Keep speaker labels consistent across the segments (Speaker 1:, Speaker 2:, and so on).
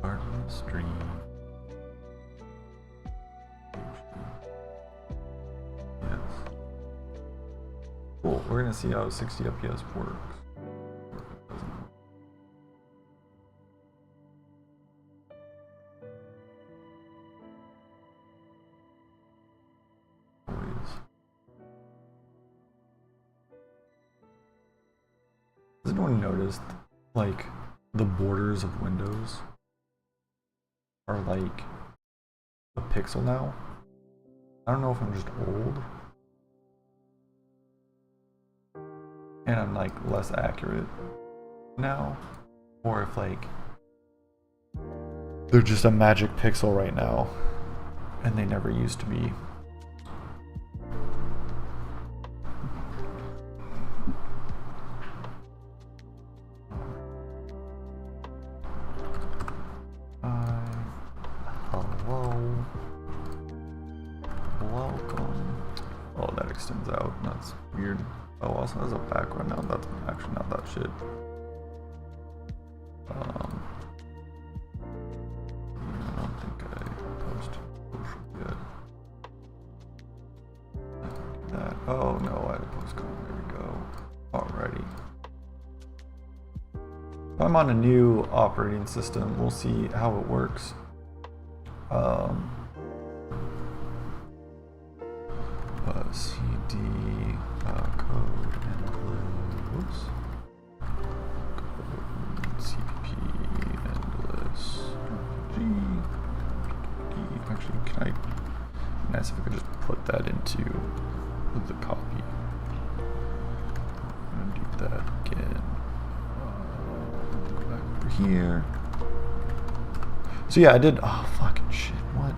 Speaker 1: Start stream. Yes. Cool. We're gonna see how 60 FPS works. Has anyone noticed, like, the borders of windows are like a pixel now? I don't know if I'm just old and I'm like less accurate now, or if like they're just a magic pixel right now and they never used to be. Hello. Welcome. Oh, that extends out. That's weird. Oh, also has a background now. That's actually not that shit. I don't think I post yet. That. Oh no, I had a post comment. There we go. Alrighty. I'm on a new operating system. We'll see how it works. CD code endless code CPP endless G. Actually, can I nice if I could just put that into the copy. I'm gonna do that again. Go back over here. So yeah, I did. Oh fucking shit! What?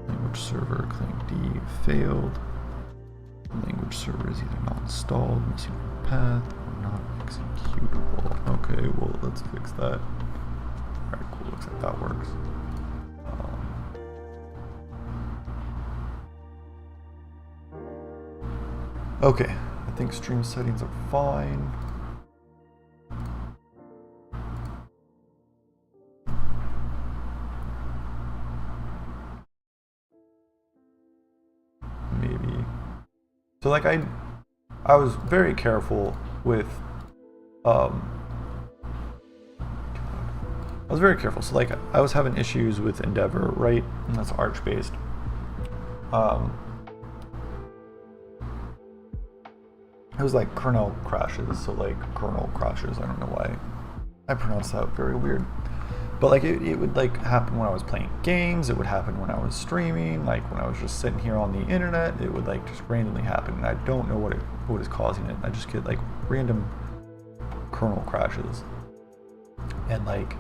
Speaker 1: Language server claim D failed. Language server is either not installed, missing path, or not executable. Okay, well let's fix that. Alright, cool. Looks like that works. Okay, I think stream settings are fine. Maybe. So like I was very careful with I was very careful. So like I was having issues with Endeavor, right? And that's Arch based. It was like kernel crashes, so like kernel crashes, I don't know why I pronounced that very weird. But like it would like happen when I was playing games, it would happen when I was streaming, like when I was just sitting here on the internet, it would like just randomly happen, and I don't know what is causing it. I just get like random kernel crashes. And like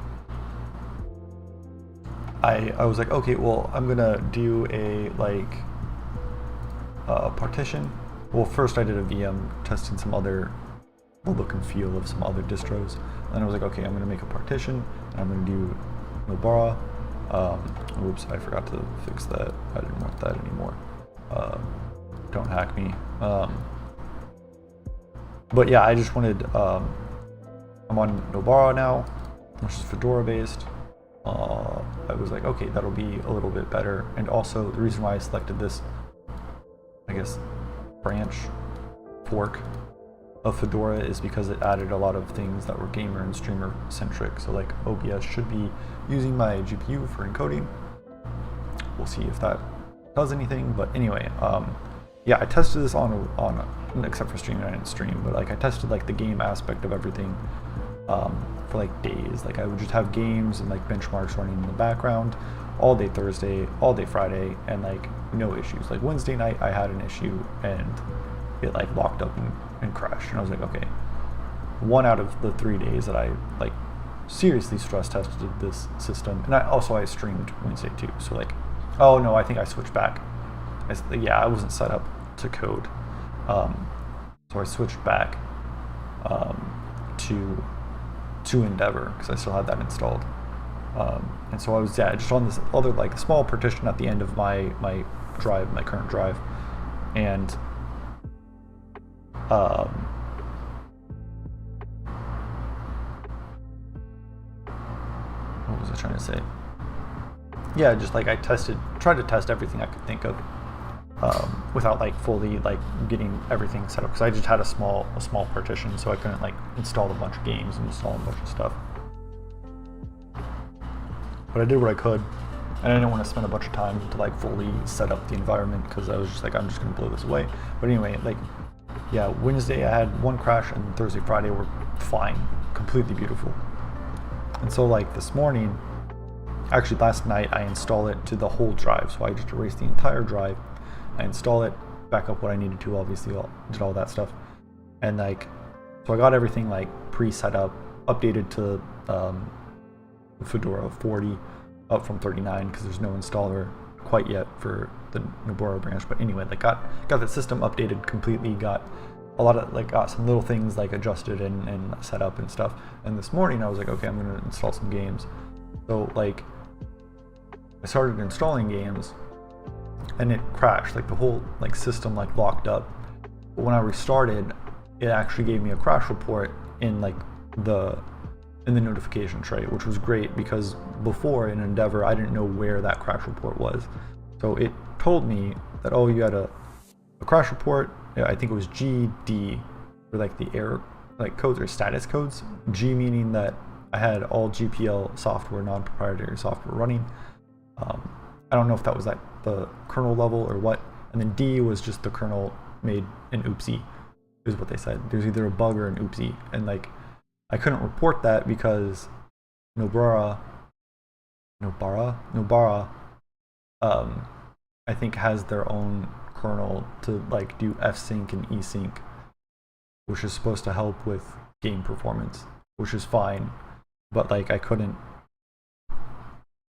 Speaker 1: I was like, okay, well I'm gonna do a like partition. Well, first I did a VM testing some other look and feel of some other distros, and then I was like, okay, I'm gonna make a partition and I'm gonna do Nobara. Oops, I forgot to fix that. I didn't want that anymore. Don't hack me. But yeah, I just wanted, I'm on Nobara now, which is Fedora based. I was like, okay, that'll be a little bit better. And also the reason why I selected this, I guess, branch fork of Fedora is because it added a lot of things that were gamer and streamer centric. So like OBS should be using my GPU for encoding. We'll see if that does anything, but anyway, yeah, I tested this on except for streaming, I didn't stream, but like I tested like the game aspect of everything for like days. Like I would just have games and like benchmarks running in the background all day Thursday, all day Friday, and like no issues. Like Wednesday night I had an issue and it like locked up and crashed, and I was like, okay, 1 out of the 3 days that I like seriously stress tested this system. And I streamed Wednesday too, so like, oh no, I think I switched back. Yeah, I wasn't set up to code, so I switched back to Endeavor because I still had that installed. And so I was just on this other like small partition at the end of my drive, my current drive, and what was I trying to say? Yeah, just like I tried to test everything I could think of without like fully like getting everything set up, because I just had a small partition, so I couldn't like install a bunch of games and install a bunch of stuff. But I did what I could, and I didn't want to spend a bunch of time to like fully set up the environment, because I was just like, I'm just gonna blow this away. But anyway, like, yeah, Wednesday I had one crash, and Thursday, Friday were fine, completely beautiful. And so like this morning, actually last night, I installed it to the whole drive. So I just erased the entire drive, I install it, back up what I needed to, obviously, did all that stuff. And like, so I got everything like pre-set up, updated to Fedora 40, up from 39, because there's no installer quite yet for the Nobara branch. But anyway, like got the system updated completely, got a lot of like, got some little things like adjusted and set up and stuff. And this morning I was like, okay, I'm gonna install some games. So like, I started installing games, and it crashed, like the whole like system like locked up. But when I restarted, it actually gave me a crash report in like the notification tray, which was great, because before in Endeavor I didn't know where that crash report was. So it told me that, oh, you had a crash report. Yeah, I think it was GD for like the error like codes or status codes. G meaning that I had all GPL software, non-proprietary software running. I don't know if that was at the kernel level or what. And then D was just the kernel made an oopsie, is what they said. There's either a bug or an oopsie. And like, I couldn't report that because Nobara, I think has their own kernel to like do fsync and esync, which is supposed to help with game performance, which is fine. But like, I couldn't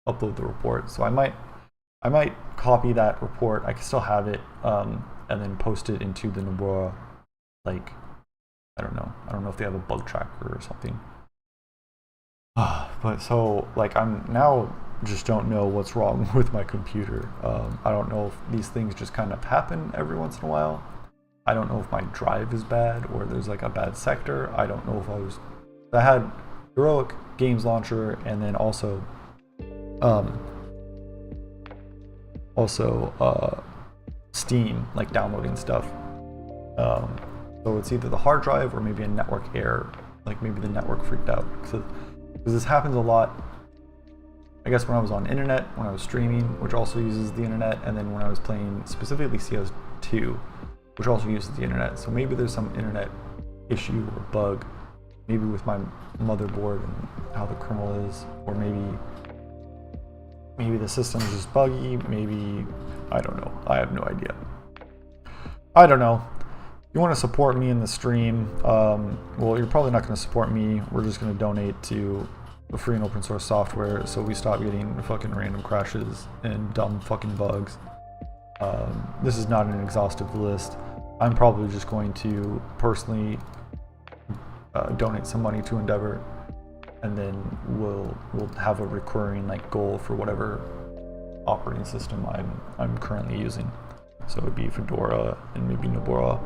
Speaker 1: upload the report, so I might copy that report. I can still have it, and then post it into the Nobara. Like, I don't know if they have a bug tracker or something. But so like, I'm now just don't know what's wrong with my computer. I don't know if these things just kind of happen every once in a while. I don't know if my drive is bad or there's like a bad sector. I don't know if I had Heroic Games Launcher, and then also Steam, like downloading stuff. So it's either the hard drive or maybe a network error, like maybe the network freaked out. Because this happens a lot, I guess, when I was on internet, when I was streaming, which also uses the internet, and then when I was playing specifically CS2, which also uses the internet. So maybe there's some internet issue or bug, maybe with my motherboard and how the kernel is, or maybe the system is just buggy, maybe, I don't know. I have no idea. I don't know. If you want to support me in the stream, well, you're probably not going to support me. We're just going to donate to the free and open source software, so we stop getting fucking random crashes and dumb fucking bugs. This is not an exhaustive list. I'm probably just going to personally donate some money to Endeavor, and then we'll have a recurring like goal for whatever operating system I'm currently using. So it would be Fedora and maybe Nobara.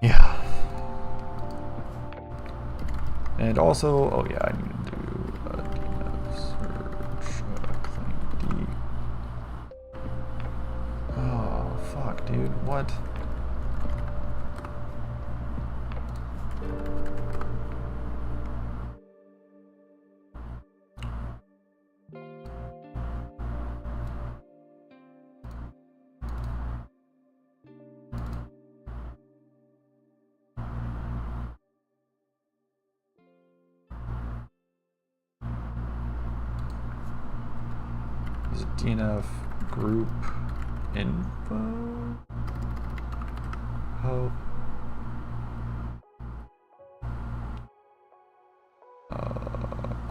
Speaker 1: Yeah. And also, oh yeah, I need to do a DNF search, clang D. Oh fuck, dude, what? Is it DNF group info? Help.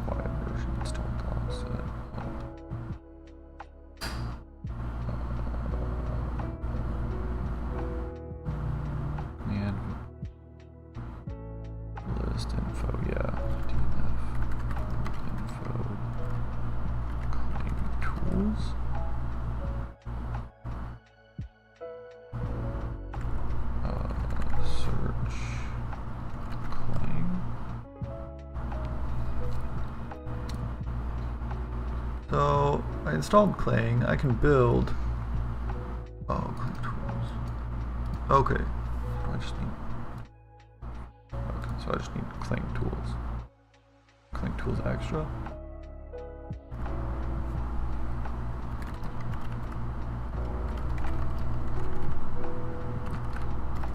Speaker 1: Quiet version install class. And list info, yeah. DNF info. Claim tools. So I installed Clang. I can build. Oh, Clang tools. Okay. I just need. Okay, so I just need Clang tools. Clang tools extra.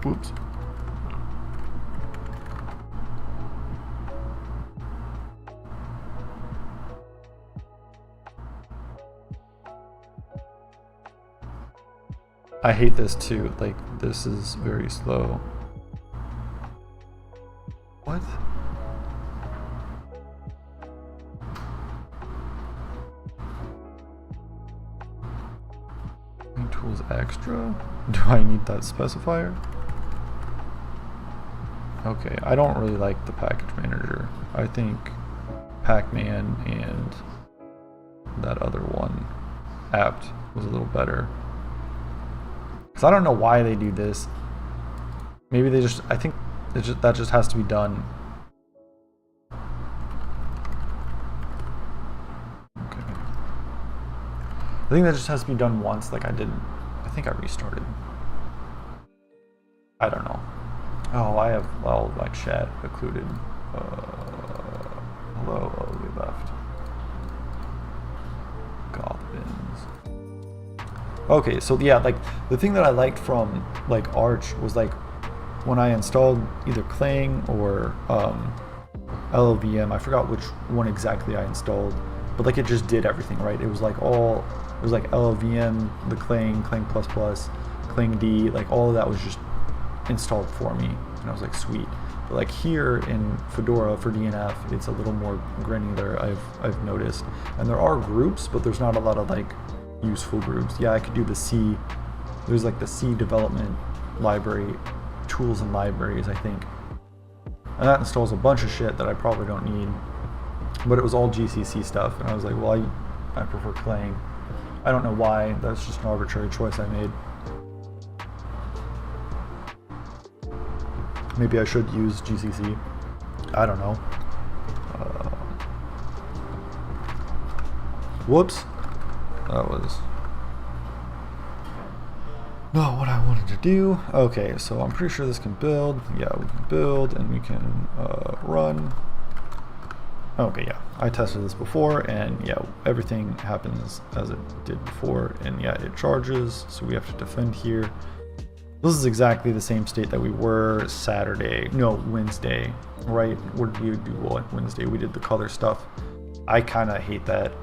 Speaker 1: Whoops. I hate this too, like this is very slow. What? Tools extra? Do I need that specifier? Okay, I don't really like the package manager. I think Pac-Man and that other one, apt, was a little better. Because I don't know why they do this. Maybe they just, I think that just has to be done. Okay. I think that just has to be done once, like I think I restarted. I don't know. Oh, I have, well, like chat occluded. Hello, oh, we left. Goblins. Okay, so yeah, like the thing that I liked from like Arch was like when I installed either Clang or LLVM, I forgot which one exactly I installed, but like it just did everything, right? It was like LLVM, the Clang, Clang++, Clang D, like all of that was just installed for me, and I was like, sweet. But like here in Fedora for DNF, it's a little more granular, I've noticed, and there are groups, but there's not a lot of like useful groups. Yeah, I could do the C. There's like the C development library, tools and libraries, I think, and that installs a bunch of shit that I probably don't need. But it was all GCC stuff, and I was like, well, I prefer Clang. I don't know why. That's just an arbitrary choice I made. Maybe I should use GCC. I don't know. Whoops. That was not what I wanted to do. Okay, so I'm pretty sure this can build. Yeah, we can build and we can run. Okay, yeah, I tested this before, and yeah, everything happens as it did before, and yeah, it charges, so we have to defend here. This is exactly the same state that we were Wednesday, right? What did we do on Wednesday? We did the color stuff. I kind of hate that.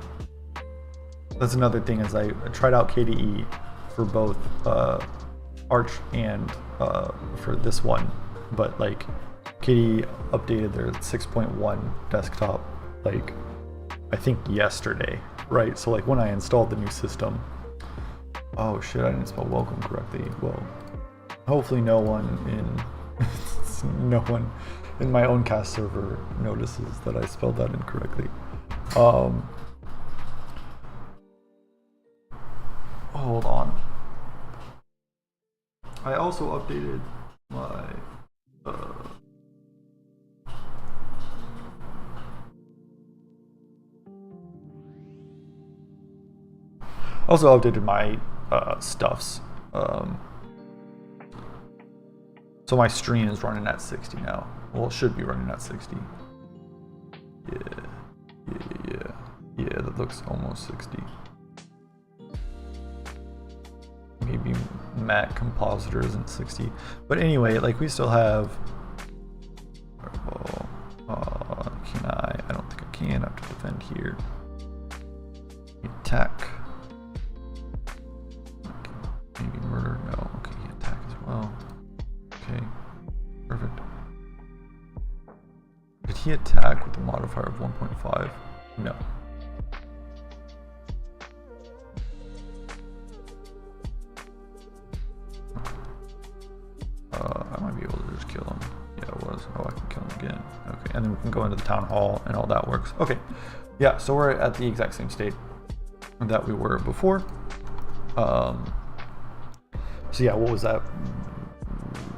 Speaker 1: That's another thing, is I tried out KDE for both Arch and for this one, but like KDE updated their 6.1 desktop like I think yesterday, right? So like when I installed the new system, oh shit, I didn't spell welcome correctly. Well, hopefully no one in my own cast server notices that I spelled that incorrectly. Hold on. I also updated my stuffs. So my stream is running at 60 now. Well, it should be running at 60. Yeah, that looks almost 60. Maybe Mac Compositor isn't 60. But anyway, like we still have... can I don't think I can. I have to defend here. Attack. Maybe murder. No. Okay, attack as well. Okay, perfect. Did he attack with the modifier of 1.5? No. I might be able to just kill him. Yeah, it was. Oh, I can kill him again. Okay, and then we can go into the town hall and all that works. Okay, yeah, so we're at the exact same state that we were before. So yeah, what was that?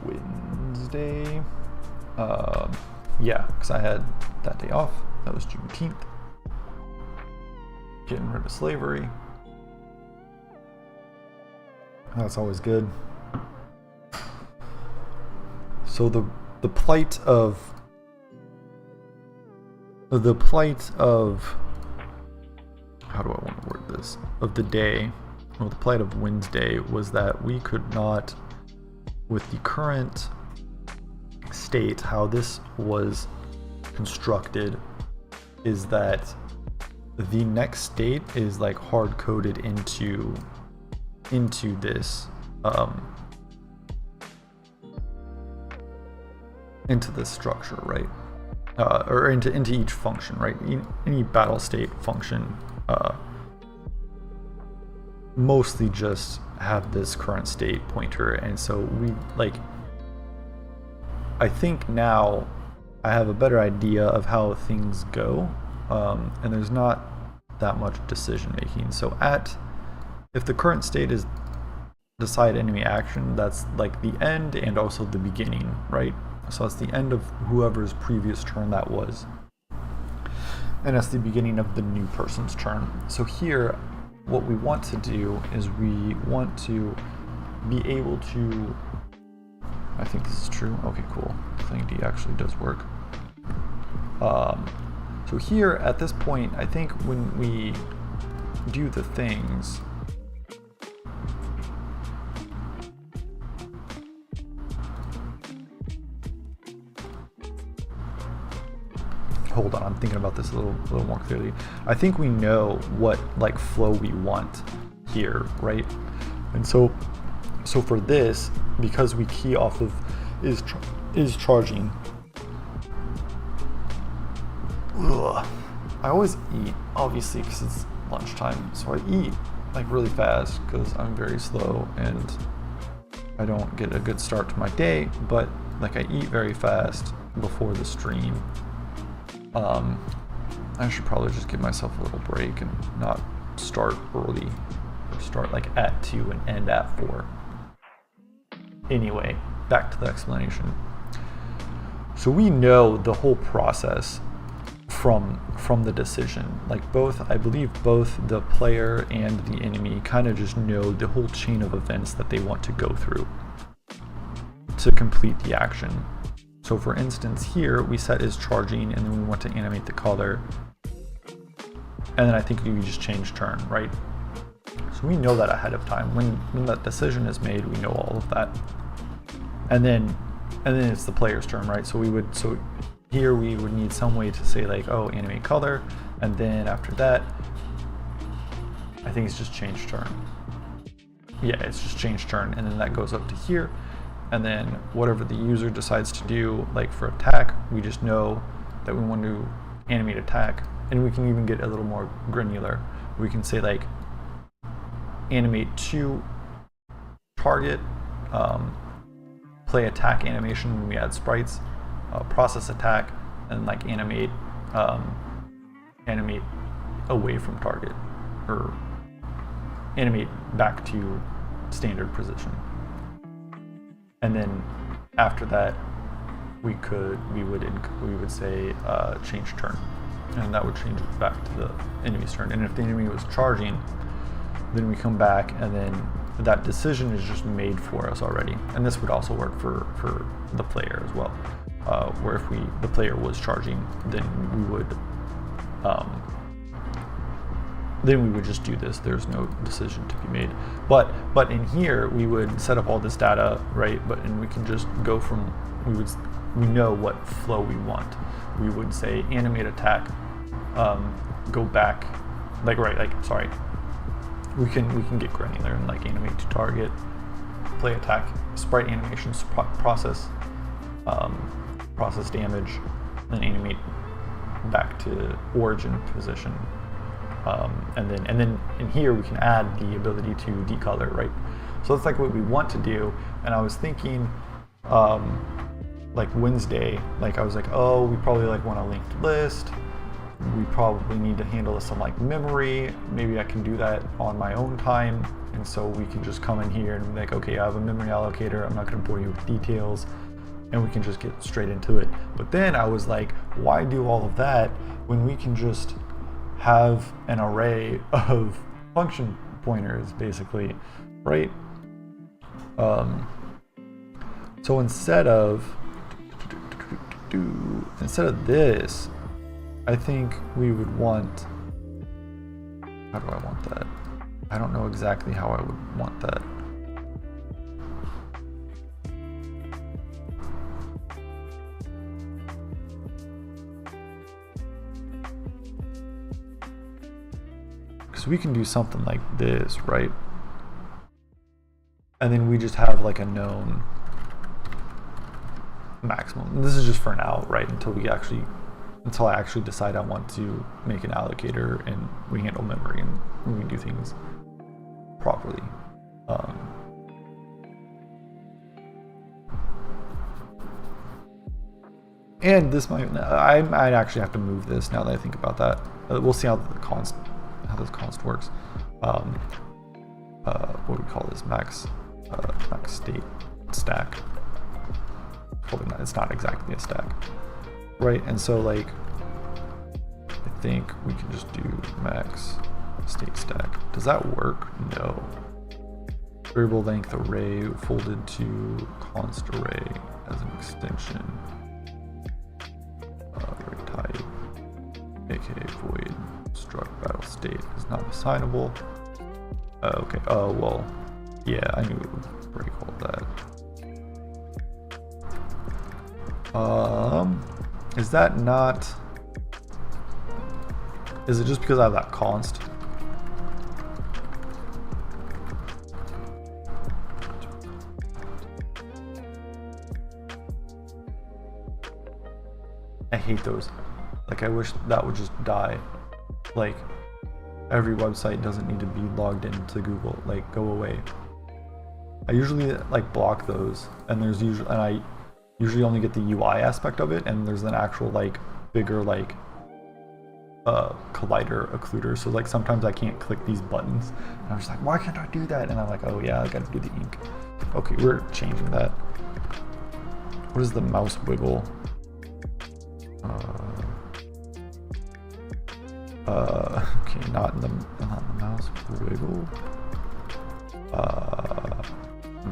Speaker 1: Wednesday? Yeah, because I had that day off. That was Juneteenth. getting rid of slavery. That's always good. So the plight of how do I want to word this, of the day, well, the plight of Wednesday was that we could not, with the current state, how this was constructed is that the next state is like hard coded into this into this structure, right? Or into each function, right? Any battle state function mostly just have this current state pointer, and so we like, I think now I have a better idea of how things go, and there's not that much decision making. So if the current state is decide enemy action, that's like the end and also the beginning, right? So it's the end of whoever's previous turn that was, and that's the beginning of the new person's turn. So here, what we want to do is we want to be able to, I think this is true. Okay, cool. clang_d actually does work. So here at this point, I think when we do the things, hold on, I'm thinking about this a little more clearly. I think we know what like flow we want here, right? And so for this, because we key off of is charging. Ugh. I always eat, obviously, because it's lunchtime, so I eat like really fast because I'm very slow and I don't get a good start to my day, but like I eat very fast before the stream. I should probably just give myself a little break and not start early, or start like at 2 and end at 4. Anyway, back to the explanation. So we know the whole process from the decision. Like I believe both the player and the enemy kind of just know the whole chain of events that they want to go through to complete the action. So for instance, here we set is charging, and then we want to animate the color, and then I think we just change turn, right? So we know that ahead of time. When that decision is made, we know all of that, and then it's the player's turn, right? So here we would need some way to say like, oh, animate color, and then after that, I think it's just change turn. Yeah, it's just change turn, and then that goes up to here. And then whatever the user decides to do, like for attack, we just know that we want to animate attack. And we can even get a little more granular. We can say like animate to target, play attack animation when we add sprites, process attack, and like animate away from target, or animate back to standard position. And then after that, we would say change turn, and that would change it back to the enemy's turn. And if the enemy was charging, then we come back, and then that decision is just made for us already. And this would also work for the player as well, where if the player was charging, then we would just do this. There's no decision to be made. But in here we would set up all this data, right? And we can just go from, we know what flow we want. We would say animate attack, go back, we can get granular and like animate to target, play attack, sprite animations, process damage, then animate back to origin position. And then in here we can add the ability to decolor, right? So that's like what we want to do. And I was thinking, like Wednesday, like I was like, oh, we probably like want a linked list. We probably need to handle some like memory. Maybe I can do that on my own time. And so we can just come in here and be like, okay, I have a memory allocator. I'm not going to bore you with details, and we can just get straight into it. But then I was like, why do all of that when we can just have an array of function pointers, basically, right? So instead of this, I think we would want, how do I want that? I don't know exactly how I would want that. Because we can do something like this, right? And then we just have like a known maximum. And this is just for now, right? Until I actually decide I want to make an allocator and we handle memory and we can do things properly. And this I might actually have to move this now that I think about that. We'll see how this const works. What do we call this? Max state stack. It's not exactly a stack, right? And so like, I think we can just do max state stack. Does that work? No. Variable length array folded to const array as an extension. Array type, aka void struct battle state is not assignable. Okay. Oh well. Yeah, I knew it would break all that. Is that not? Is it just because I have that const? I hate those. Like, I wish that would just die. Like, every website doesn't need to be logged into Google. Like, go away. I usually like block those, and I usually only get the UI aspect of it, and there's an actual like bigger like collider occluder. So like sometimes I can't click these buttons, and I'm just like, why can't I do that? And I'm like, oh yeah, I gotta do the ink. Okay, we're changing that. What is the mouse wiggle? Okay, not the mouse wiggle.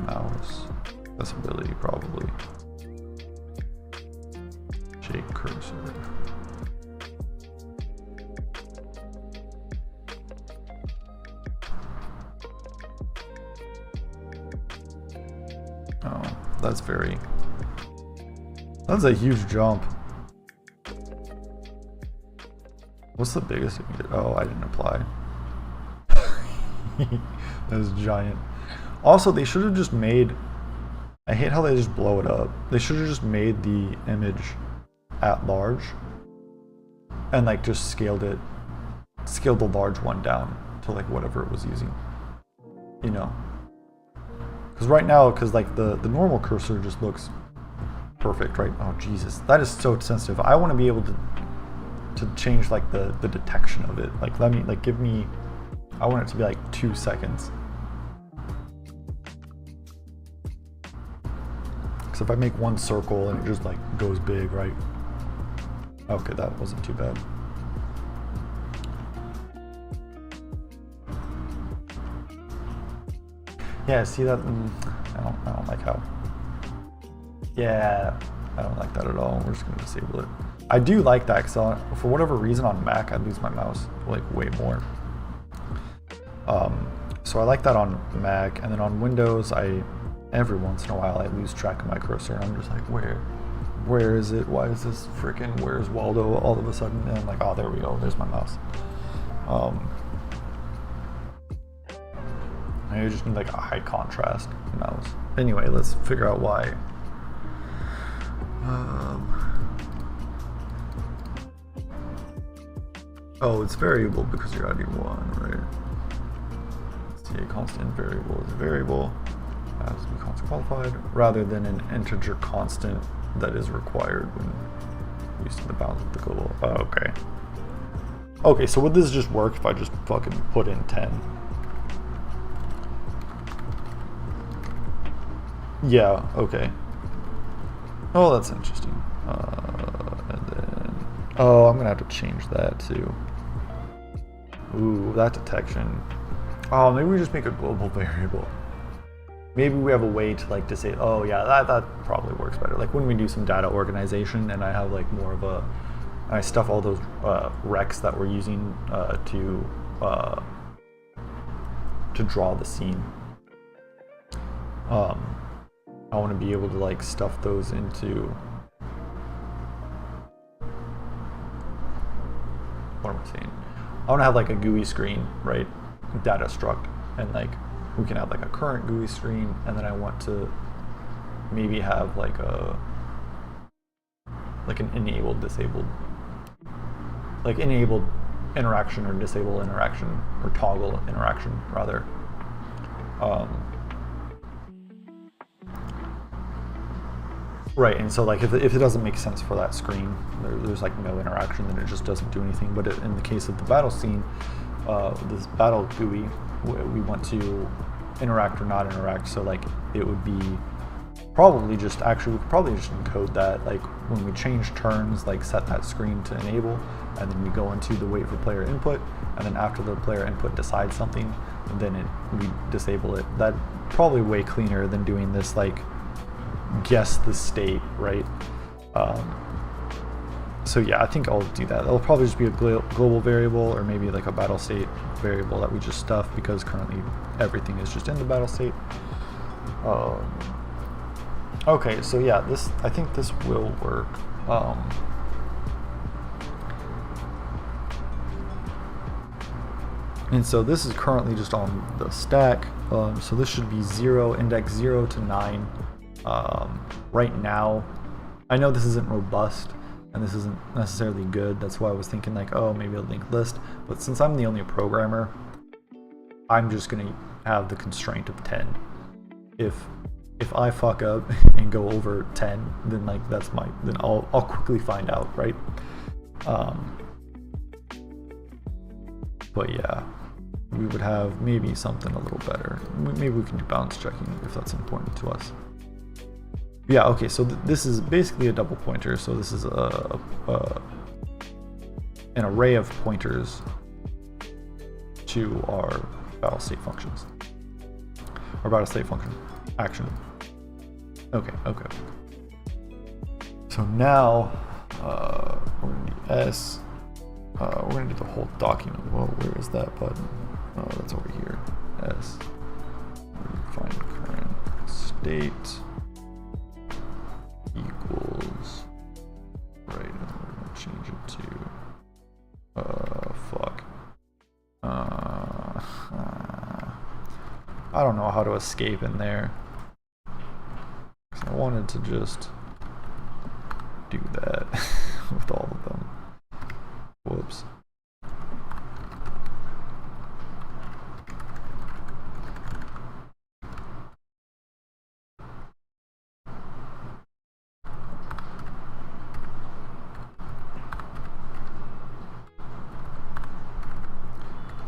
Speaker 1: Mouse accessibility probably. Shake cursor. Oh, that's a huge jump. What's the biggest you can get? Oh, I didn't apply. That was giant. Also, they should have just made, I hate how they just blow it up. They should have just made the image at large and like just scaled the large one down to like whatever it was using, you know? Because right now, like the normal cursor just looks perfect, right? Oh Jesus, that is so sensitive. I want to be able to change like the detection of it. Like I want it to be like 2 seconds. Because if I make one circle and it just like goes big, right? Okay, that wasn't too bad. Yeah, see that? I don't like how. Yeah, I don't like that at all. We're just gonna disable it. I do like that because for whatever reason on Mac I lose my mouse like way more. So I like that on Mac, and then on Windows every once in a while I lose track of my cursor and I'm just like, where is it? Why is this freaking, where's Waldo all of a sudden? And I'm like, oh, there we go, there's my mouse. I just need like a high contrast mouse. Anyway, let's figure out why. Oh, it's variable because you're adding one, right? Let's see, a constant variable is a variable. Has to be constant qualified rather than an integer constant that is required when using the bounds of the global. Oh, okay. Okay, so would this just work if I just fucking put in 10? Yeah, okay. Oh, that's interesting. And then, oh, I'm gonna have to change that too. Ooh, that detection. Oh, maybe we just make a global variable. Maybe we have a way to like to say, oh yeah, that probably works better. Like when we do some data organization and I have like more of a, I stuff all those recs that we're using to draw the scene. I want to be able to like stuff those into, what am I saying? I want to have like a GUI screen, right? Data struct, and like we can have like a current GUI screen, and then I want to maybe have like an enabled, disabled, like enabled interaction or disable interaction or toggle interaction rather. Right, and so like if it doesn't make sense for that screen, there's like no interaction, then it just doesn't do anything. But in the case of the battle scene, this battle GUI, we want to interact or not interact. So like it would be probably just, actually we could probably just encode that, like when we change turns, like set that screen to enable, and then we go into the wait for player input, and then after the player input decides something, and then we disable it. That's probably way cleaner than doing this like guess the state, right? So yeah, I think I'll do that. It'll probably just be a global variable, or maybe like a battle state variable that we just stuff, because currently everything is just in the battle state. Okay, so yeah, I think this will work. And so this is currently just on the stack. So this should be 0, index 0 to 9. Right now, I know this isn't robust and this isn't necessarily good. That's why I was thinking like, oh, maybe a linked list. But since I'm the only programmer, I'm just gonna have the constraint of 10. If I fuck up and go over 10, then like then I'll quickly find out, right? But yeah, we would have maybe something a little better. Maybe we can do bounce checking if that's important to us. Yeah, okay, so this is basically a double pointer. So this is an array of pointers to our battle state functions. Or battle state function action. Okay. So now we're gonna do S. We're gonna do the whole document. Well, where is that button? Oh, that's over here. S. Find current state equals, right, and we're gonna change it to fuck. I don't know how to escape in there, because I wanted to just do that with all of them. Whoops.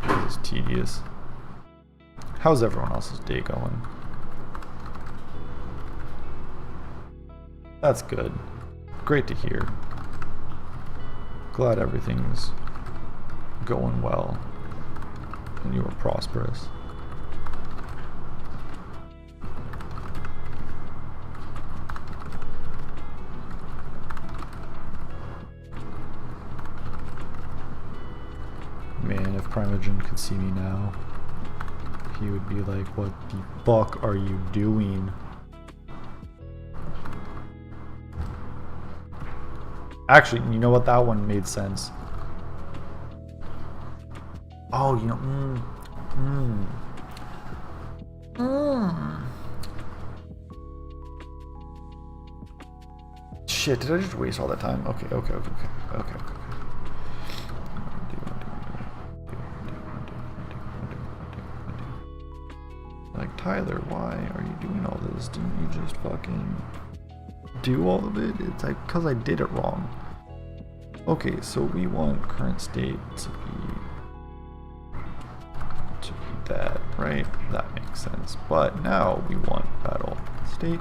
Speaker 1: This is tedious. How's everyone else's day going? That's good. Great to hear. Glad everything's going well and you are prosperous. Man, if Primogen could see me now, he would be like, what the fuck are you doing? Actually, you know what? That one made sense. Oh, you know, Shit, did I just waste all that time? Okay. Like, Tyler, why are you doing all this? Didn't you just fucking do all of it? It's like, because I did it wrong. Okay, so we want current state to be that, right? That makes sense. But now we want battle state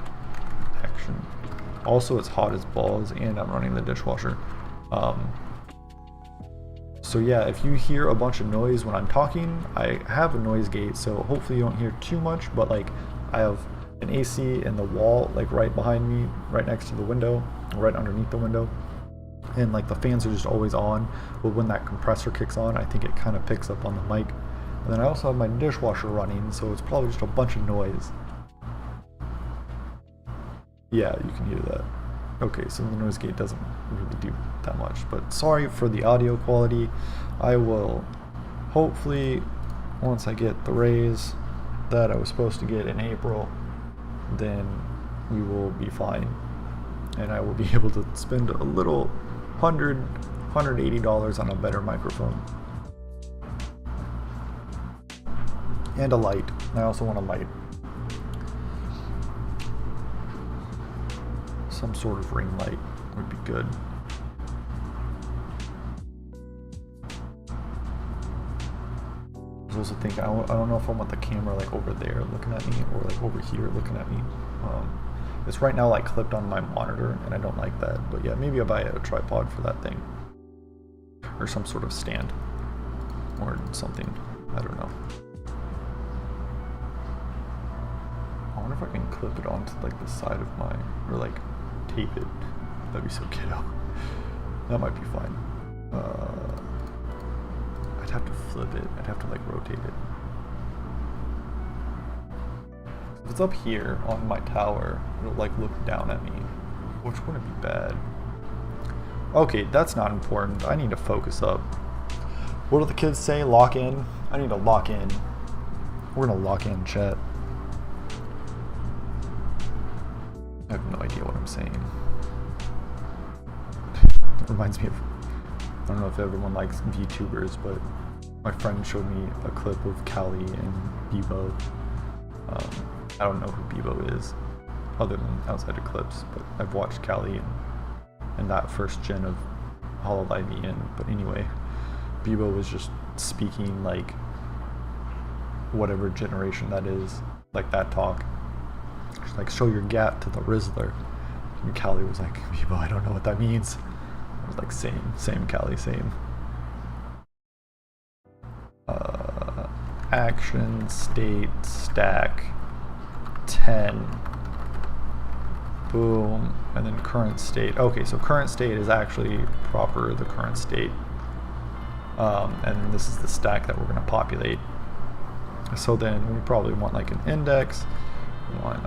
Speaker 1: action. Also, it's hot as balls, and I'm running the dishwasher. So yeah, if you hear a bunch of noise when I'm talking, I have a noise gate, so hopefully you don't hear too much, but like I have an AC in the wall, like right behind me, right next to the window, right underneath the window. And like the fans are just always on, but when that compressor kicks on, I think it kind of picks up on the mic. And then I also have my dishwasher running, so it's probably just a bunch of noise. Yeah, you can hear that. Okay, so the noise gate doesn't really do that much, but sorry for the audio quality. I will hopefully, once I get the raise that I was supposed to get in April, then we will be fine. And I will be able to spend a little $180 on a better microphone. And a light. I also want a light. Some sort of ring light would be good. I was also thinking, I don't know if I want the camera like over there looking at me or like over here looking at me. It's right now like clipped on my monitor and I don't like that, but yeah, maybe I'll buy a tripod for that thing. Or some sort of stand. Or something, I don't know. I wonder if I can clip it onto like the side of my, or like tape it. That'd be so ghetto. That might be fine. I'd have to flip it. I'd have to like rotate it. If it's up here on my tower, it'll like look down at me, which wouldn't be bad. Okay, that's not important. I need to focus up. What do the kids say? Lock in? I need to lock in. We're gonna lock in, chat. I have no idea what I'm saying. It reminds me of, I don't know if everyone likes VTubers, but my friend showed me a clip of Callie and Bebo. I don't know who Bebo is, other than outside of clips, but I've watched Callie and that first gen of Hololive Ian. But anyway, Bebo was just speaking like whatever generation that is, like that talk. Just like, show your gap to the Rizzler. And Callie was like, Bebo, I don't know what that means. I was like, same Callie, same. Action, state, stack, 10. Boom. And then current state. Okay, so current state is actually proper, the current state. And this is the stack that we're going to populate. So then we probably want like an index. We want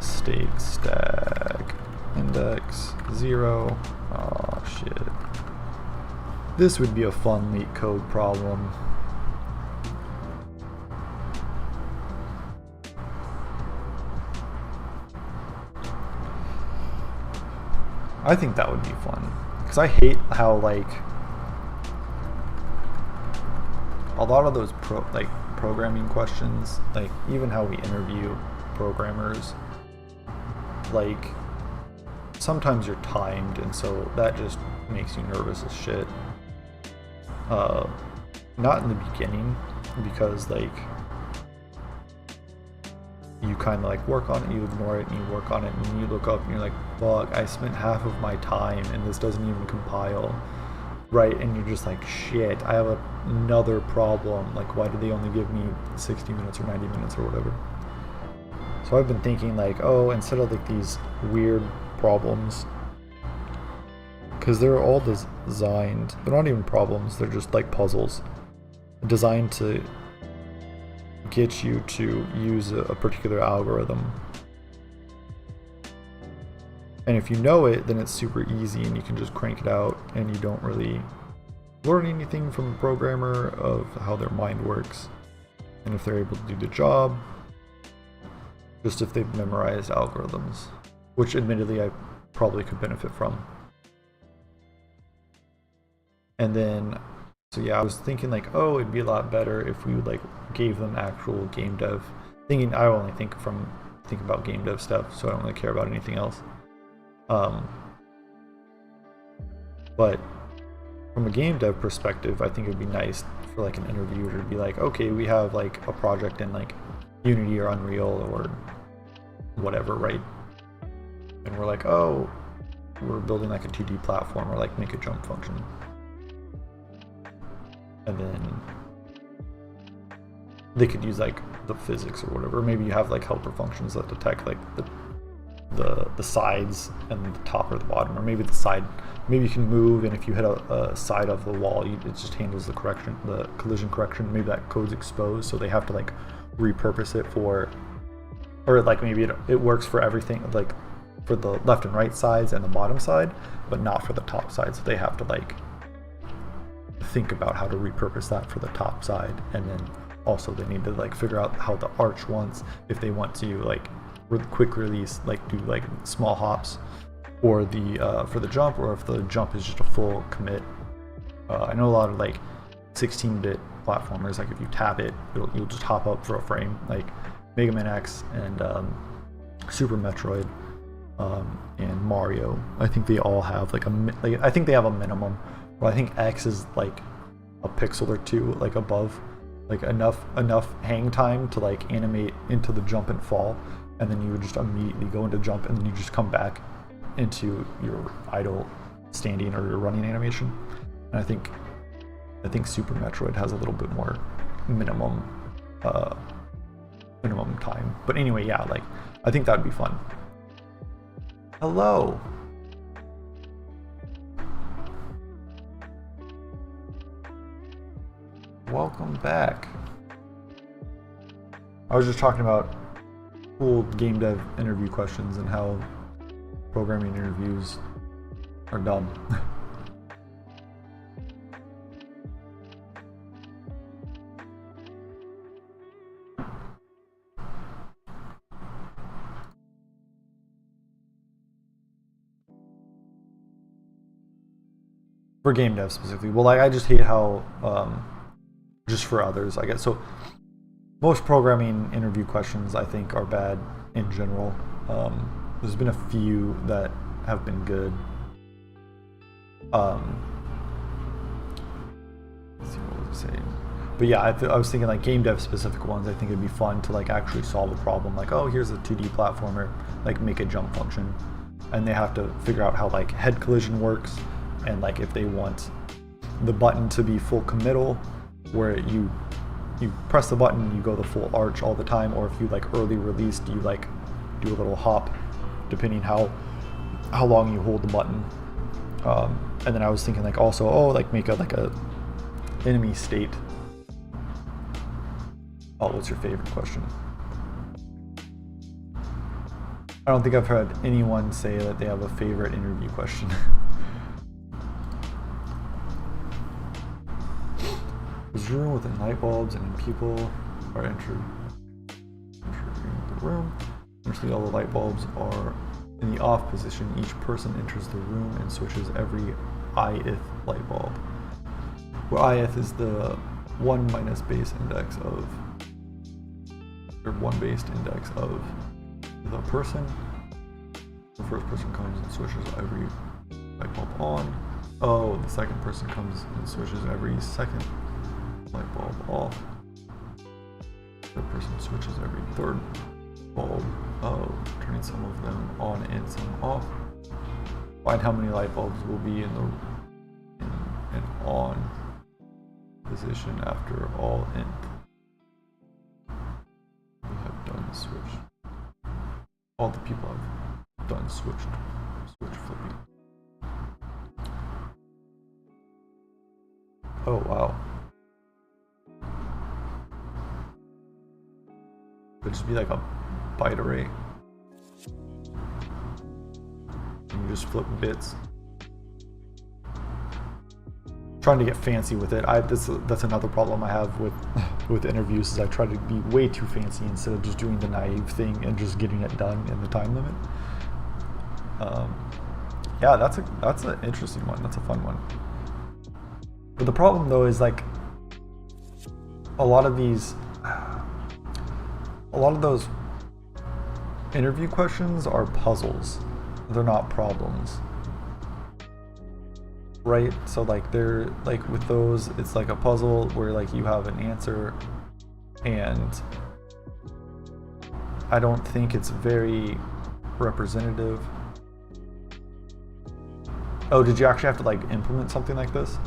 Speaker 1: state stack index 0. Oh shit. This would be a fun leak code problem. I think that would be fun, because I hate how like a lot of those programming questions, like even how we interview programmers, like sometimes you're timed, and so that just makes you nervous as shit. Not in the beginning, because like you kind of like work on it, you ignore it, and you work on it, and then you look up and you're like, fuck, I spent half of my time and this doesn't even compile, right? And you're just like, shit, I have another problem. Like, why did they only give me 60 minutes or 90 minutes or whatever? So I've been thinking like, oh, instead of like these weird problems, because they're all designed, they're not even problems, they're just like puzzles designed to get you to use a particular algorithm. And if you know it, then it's super easy and you can just crank it out, and you don't really learn anything from a programmer of how their mind works and if they're able to do the job, just if they've memorized algorithms, which admittedly I probably could benefit from. And then, so yeah, I was thinking like, oh, it'd be a lot better if we like gave them actual game dev. Thinking I only think about game dev stuff, so I don't really care about anything else. But from a game dev perspective, I think it'd be nice for like an interviewer to be like, okay, we have like a project in like Unity or Unreal or whatever, right? And we're like, oh, we're building like a 2D platform, or like make a jump function. and then they could use like the physics or whatever. Maybe you have like helper functions that detect like the sides and the top or the bottom, or maybe the side. Maybe you can move, and if you hit a side of the wall, it just handles the collision correction. Maybe that code's exposed, so they have to like repurpose it for, or like maybe it works for everything, like for the left and right sides and the bottom side, but not for the top side. So they have to like think about how to repurpose that for the top side, and then also they need to like figure out how the arch wants, if they want to like quick release, like do like small hops, or the for the jump, or if the jump is just a full commit. I know a lot of like 16-bit platformers, like if you tap it, you'll just hop up for a frame, like Mega Man X and Super Metroid and Mario. I think they all have like I think they have a minimum. Well, I think X is like a pixel or two like above, like enough hang time to like animate into the jump and fall, and then you would just immediately go into jump, and then you just come back into your idle standing or your running animation. And I think Super Metroid has a little bit more minimum time. But anyway, yeah, like I think that'd be fun. Hello. Welcome back. I was just talking about cool game dev interview questions and how programming interviews are dumb. For game dev specifically, well, like I just hate how just for others, I guess. So most programming interview questions I think are bad in general. There's been a few that have been good. Let's see, what was I saying? But yeah, I was thinking like game dev specific ones. I think it'd be fun to like actually solve a problem. Like, oh, here's a 2D platformer, like make a jump function, and they have to figure out how like head collision works, and like if they want the button to be full committal, where you press the button, you go the full arch all the time, or if you like early released, you like do a little hop, depending how long you hold the button. And then I was thinking like also, like make a enemy state. Oh, what's your favorite question? I don't think I've heard anyone say that they have a favorite interview question. There's a room with light bulbs, and people are entering the room. Eventually all the light bulbs are in the off position. Each person enters the room and switches every ith light bulb, where ith is the 1 minus base index of, or 1 based index of the person. The first person comes and switches every light bulb on. Oh, the second person comes and switches every second light bulb off. The person switches every third bulb, turning some of them on and some off. Find how many light bulbs will be in an on position after all nth. We have done switch. All the people have done switch flipping. Oh wow. It'd just be like a byte array. And you just flip bits. Trying to get fancy with it. That's another problem I have with interviews, is I try to be way too fancy instead of just doing the naive thing and just getting it done in the time limit. Yeah, that's an interesting one. That's a fun one. But the problem though is like a lot of those interview questions are puzzles. They're not problems. Right? So like they're like with those, it's like a puzzle where like you have an answer, and I don't think it's very representative. Oh, did you actually have to like implement something like this?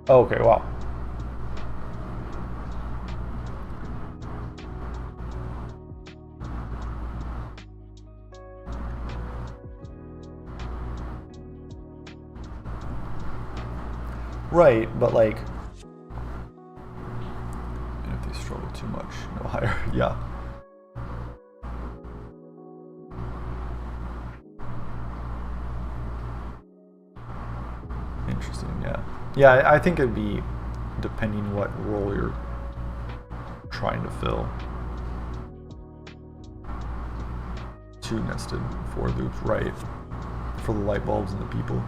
Speaker 1: Okay, wow. Right, but like, and if they struggle too much, no higher. Yeah. Interesting. Yeah. Yeah, I think it'd be depending what role you're trying to fill. 2 nested for loops, right? For the light bulbs and the people.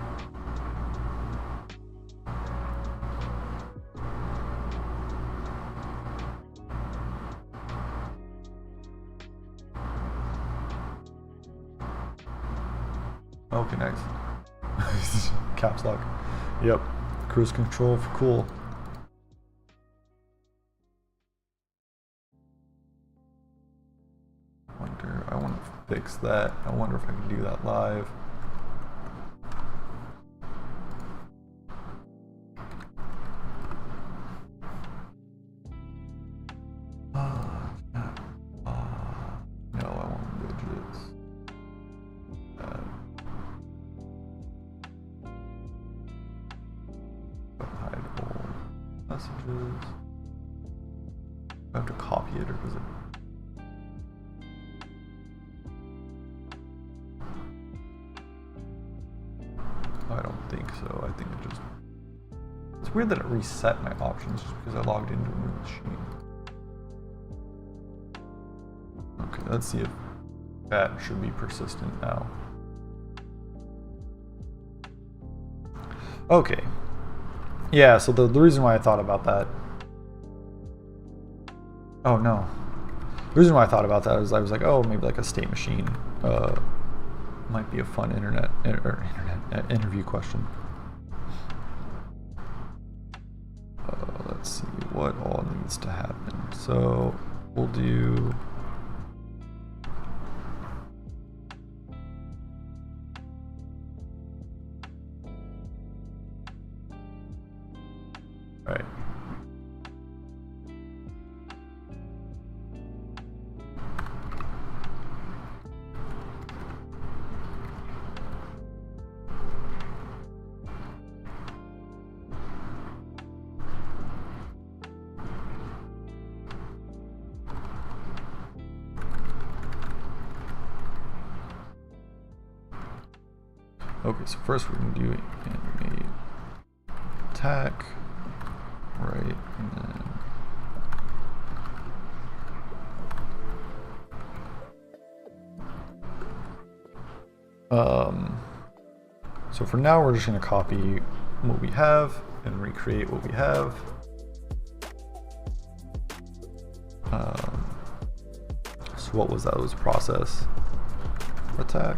Speaker 1: Okay, nice. Caps lock. Yep. Cruise control for cool. I want to fix that. I wonder if I can do that live. No, I want widgets. Hide all messages. I have to copy it, or does it? I don't think so. I think it just... It's weird that it reset my options just because I logged into a new machine. Okay, let's see if that should be persistent now. Okay. Yeah, so the reason why I thought about that... Oh, no. The reason why I thought about that is I was like, oh, maybe like a state machine might be a fun interview question. Let's see what all needs to happen. So we'll do... Right. Okay, so first we're going to do animate attack, right, and then so for now we're just going to copy what we have and recreate what we have. So what was that? It was process attack,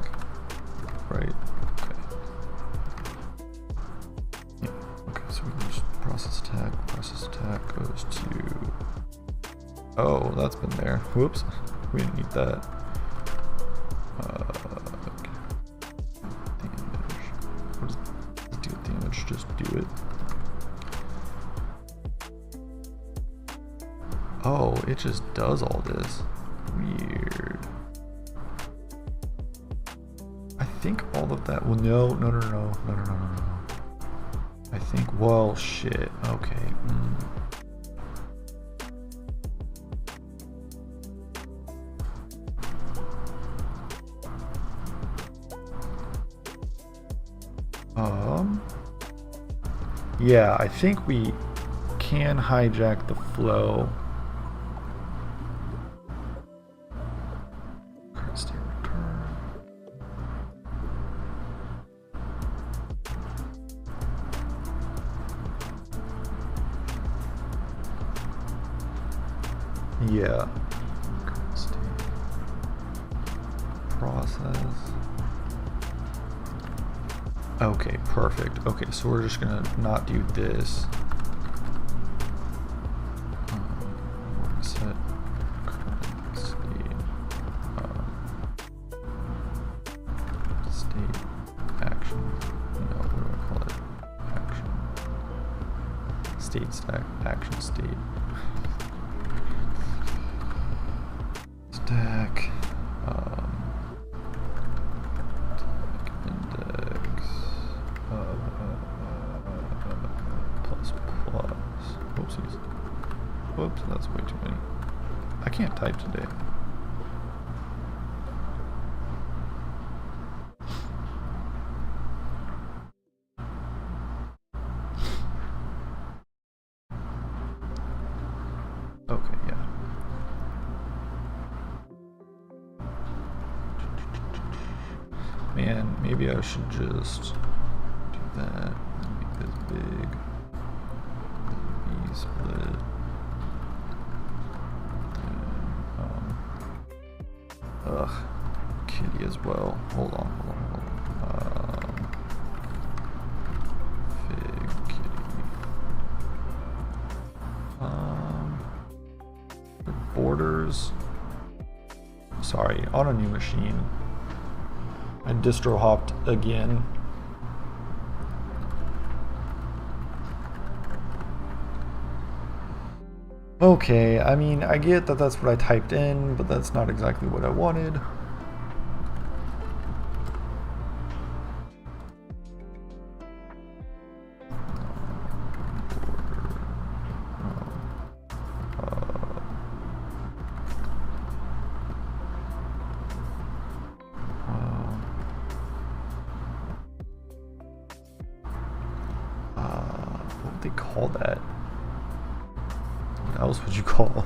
Speaker 1: right? So we can just process attack goes to, oh, that's been there. Whoops, we didn't need that. Okay. Damage. What does deal damage? Just do it. Oh, it just does all this. Weird. I think all of that, well, no. I think, well, shit, okay. Yeah, I think we can hijack the flow. Current state return. Yeah. Current state. Process. Okay, perfect. Okay, so we're just gonna not do this. We're gonna set current state, state action. No, what do I call it? Action. state stack, action state. Stack, index, plus plus, whoopsies. Whoops, that's way too many. I can't type today. Okay, yeah. Man, maybe I should just do that. Make this big. B split. Ugh, kitty as well. Hold on. Fig kitty. The borders. Sorry, on a new machine. I distro hopped again. Okay, I mean, I get that that's what I typed in, but that's not exactly what I wanted. What would they call that? What else would you call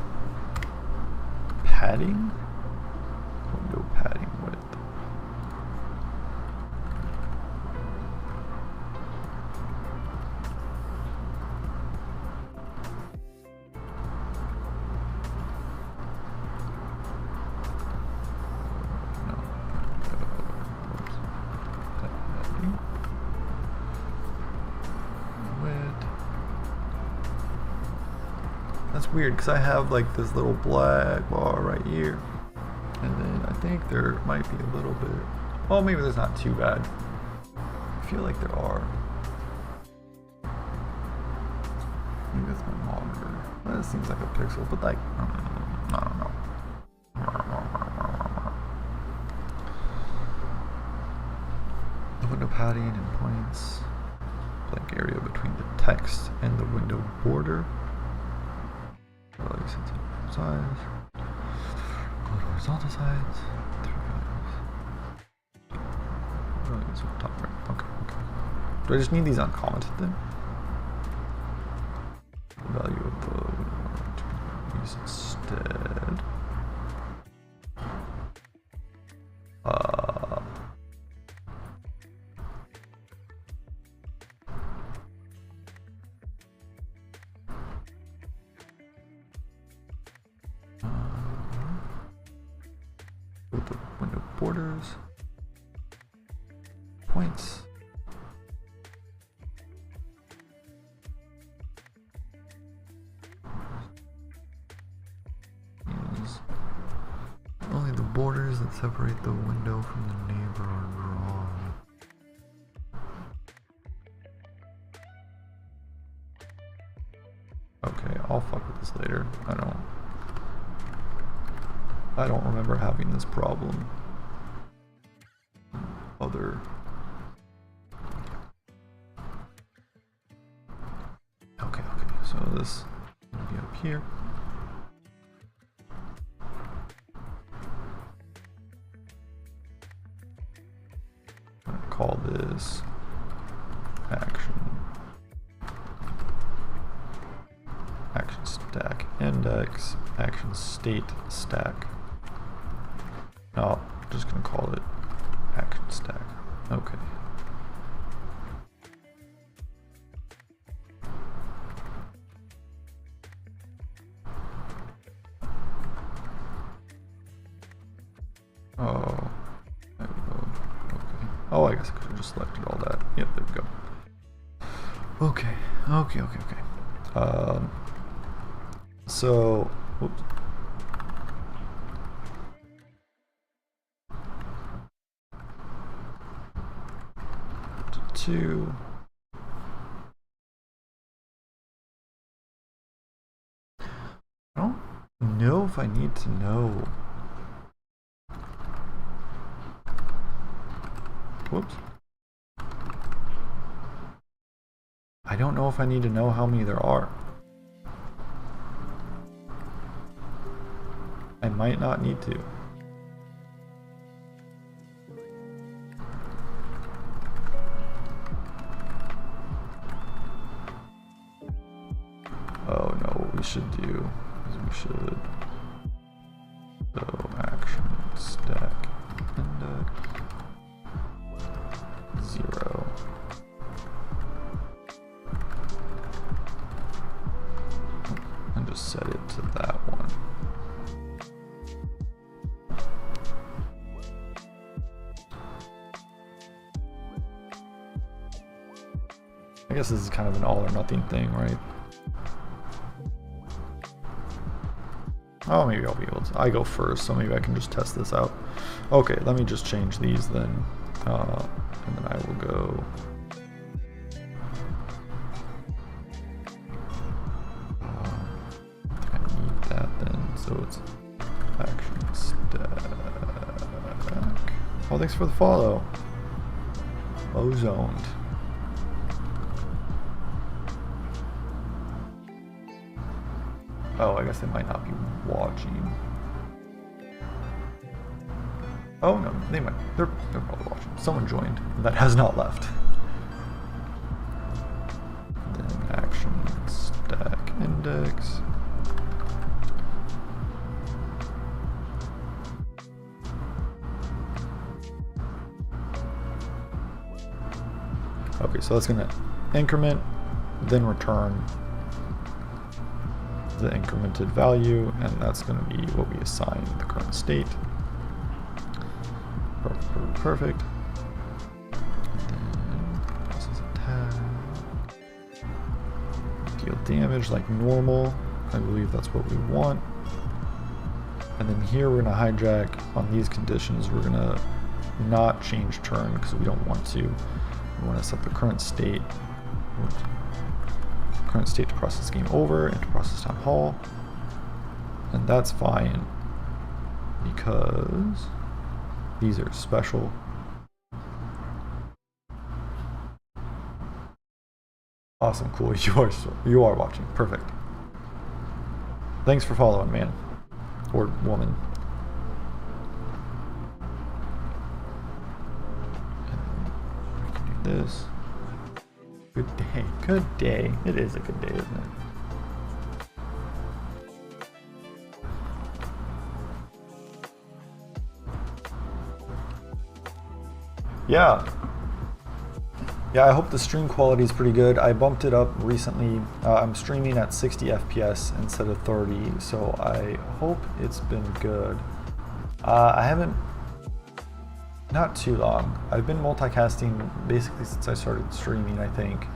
Speaker 1: padding? Window padding width. That's weird because I have like this little black bar right here, and then I think there might be a little bit. Oh, maybe there's not too bad. I feel like there are. Maybe that's my monitor. That seems like a pixel, but like I don't know. The window padding and points. Blank area between the text and the window border. Size, horizontal sides, 3 values. Top right. Okay. Do I just need these uncommented then? The value of the window to use instead. With the window borders, points, use only the borders that separate the window from the neighbor are drawn. Okay, I'll fuck with this later. I don't remember having this problem. Other. Okay, so this is gonna be up here. I'm gonna call this action stack index, action state stack. No, I'm just gonna call it action stack. Okay. Oh, there we go. Okay. Oh, I guess I could have just selected all that. Yep, there we go. Okay. So, whoops. Two. if I need to know. Whoops. I don't know if I need to know how many there are. I might not need to. Oh no, what we should do is we should so action stack index 0. And just set it to that one. I guess this is kind of an all or nothing thing, right? Oh, maybe I'll be able to. I go first, so maybe I can just test this out. Okay, let me just change these then. And then I will go. I need that then, so it's action stack. Oh, thanks for the follow. Ozoned. Oh, I guess they might not be watching. Oh no, they might. They're probably watching. Someone joined that has not left. Then action stack index. Okay, so that's gonna increment, then return the incremented value, and that's going to be what we assign the current state. Perfect. And then process attack. Deal damage like normal. I believe that's what we want. And then here we're going to hijack on these conditions. We're going to not change turn because we don't want to. We want to set the current state. Current state to process game over and to process town hall, and that's fine because these are special. Awesome, cool. You are watching. Perfect. Thanks for following, man or woman. And we can do this. Good day. Good day. It is a good day, isn't it? Yeah. Yeah, I hope the stream quality is pretty good. I bumped it up recently. I'm streaming at 60 FPS instead of 30, so I hope it's been good. I haven't... Not too long. I've been multicasting basically since I started streaming, I think.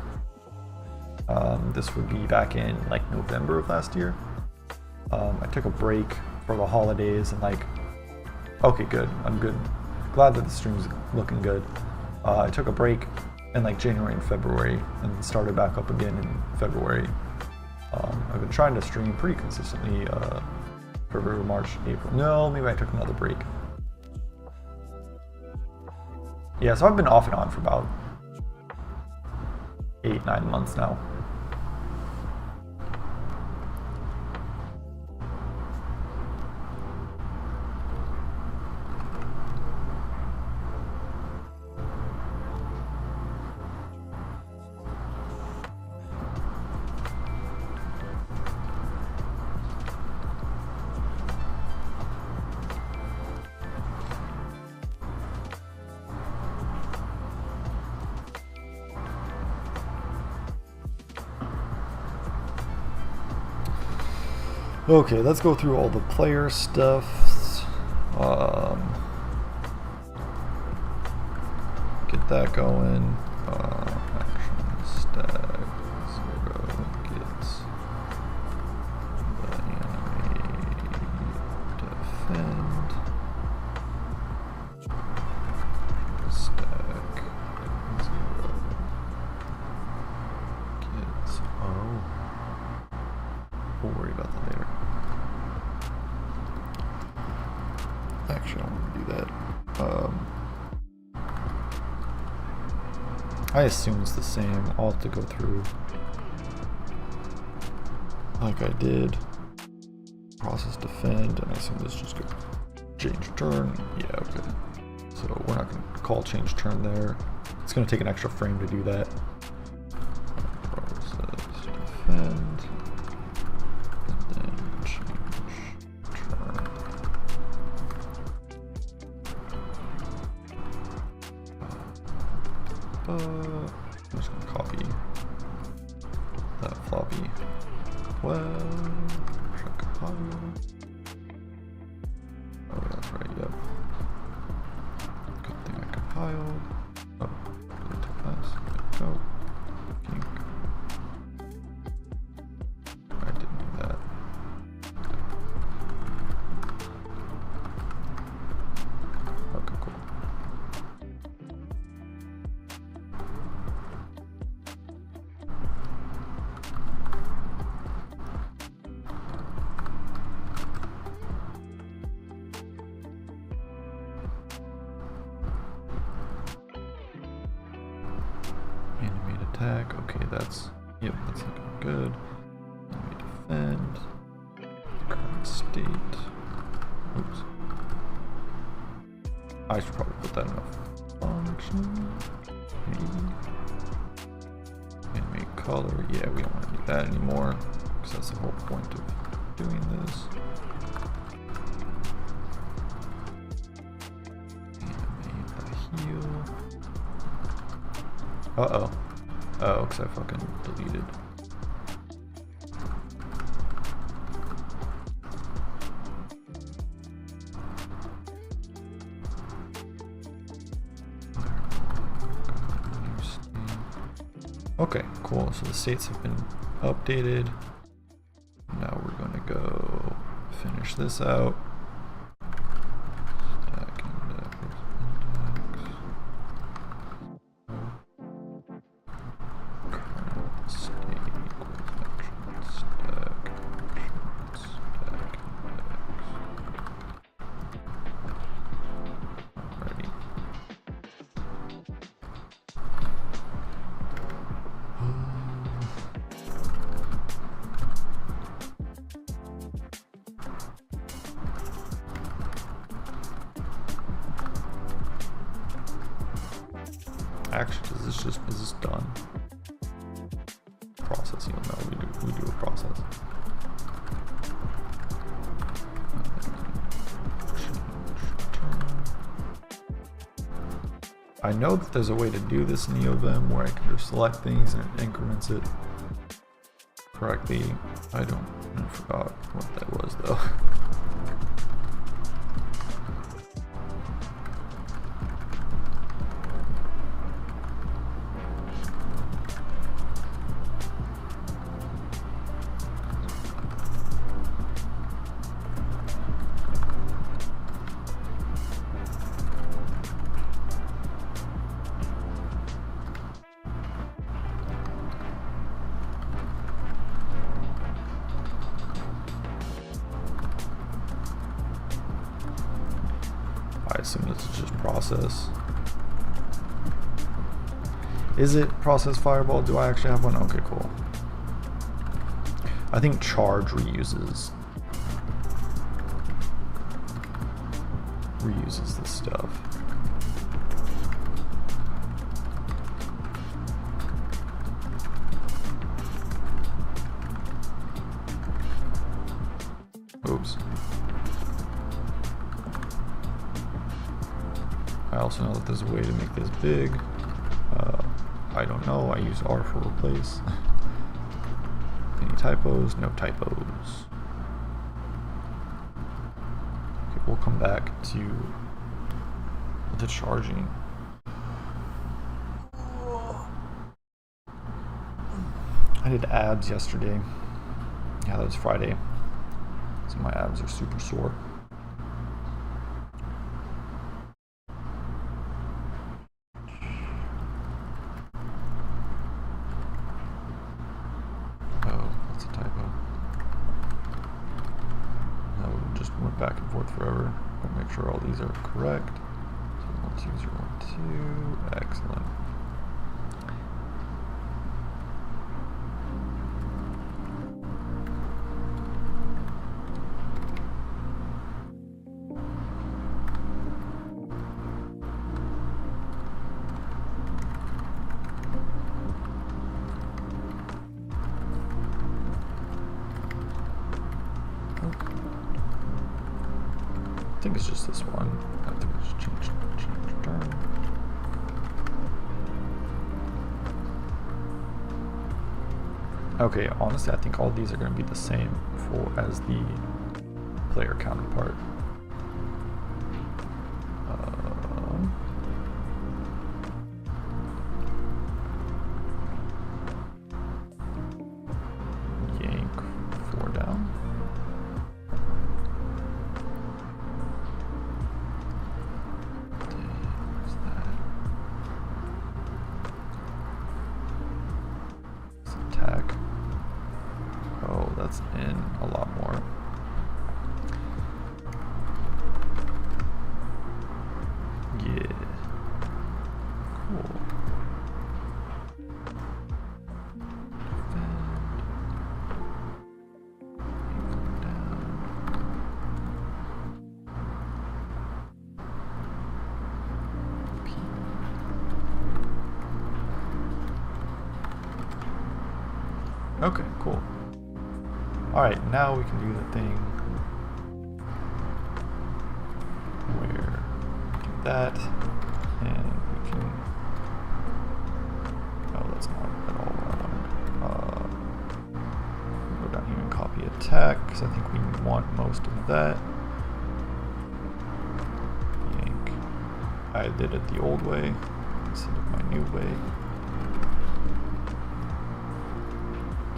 Speaker 1: This would be back in like November of last year. I took a break for the holidays and like, okay, good. I'm good. Glad that the stream's looking good. I took a break in like January and February and started back up again in February. I've been trying to stream pretty consistently February, March, April. No, maybe I took another break. Yeah, so I've been off and on for about 8-9 months now. Okay, let's go through all the player stuff. Get that going. Action stack 0 gets the animate defend stack 0 gets we'll worry about that later. I assume it's the same. I'll have to go through like I did. Process defend, and I assume this just go change turn. Yeah, okay. So we're not going to call change turn there. It's going to take an extra frame to do that. Process defend, and then change turn. I'm just going to copy that floppy. Well, compile. Oh, that's right, yep. Good thing I compiled. Oh, really too fast. There we go. Ink. I didn't do that. Okay, cool. Attack. Okay, that's yep, that's looking good. Let me defend. Current state. Oops. I should probably put that in a function. Maybe. Animate color. Yeah, we don't want to do that anymore because that's the whole point of doing this. Animate the heal. Uh-oh. Oh, because I fucking deleted. Okay, cool. So the states have been updated. Now we're going to go finish this out. Actually, is this done? Process, you'll know we do a process. I know that there's a way to do this in neovim where I can just select things and it increments it correctly. I forgot what that was though. I assume this is just process. Is it process fireball? Do I actually have one? Okay, cool. I think charge reuses this stuff. Oops. I also know that there's a way to make this big. I don't know. I use R for replace. Any typos? No typos. Okay, we'll come back to the charging. I did abs yesterday. Yeah, that was Friday. So my abs are super sore. Back and forth forever. But make sure all these are correct. So 1, 2, 0, 1, 2. Excellent. think it's just this one. I think it's change turn. Okay, honestly, I think all these are going to be the same as the player counterpart. Yank 4 down. There's that. Let's attack. Oh, that's in a lot more. Yeah. Cool. Okay, cool. Alright, now we can do the thing where we do that, and we can, oh, that's not at all what I wanted. Go down here and copy attack, because I think we want most of that. Yank. I did it the old way instead of my new way.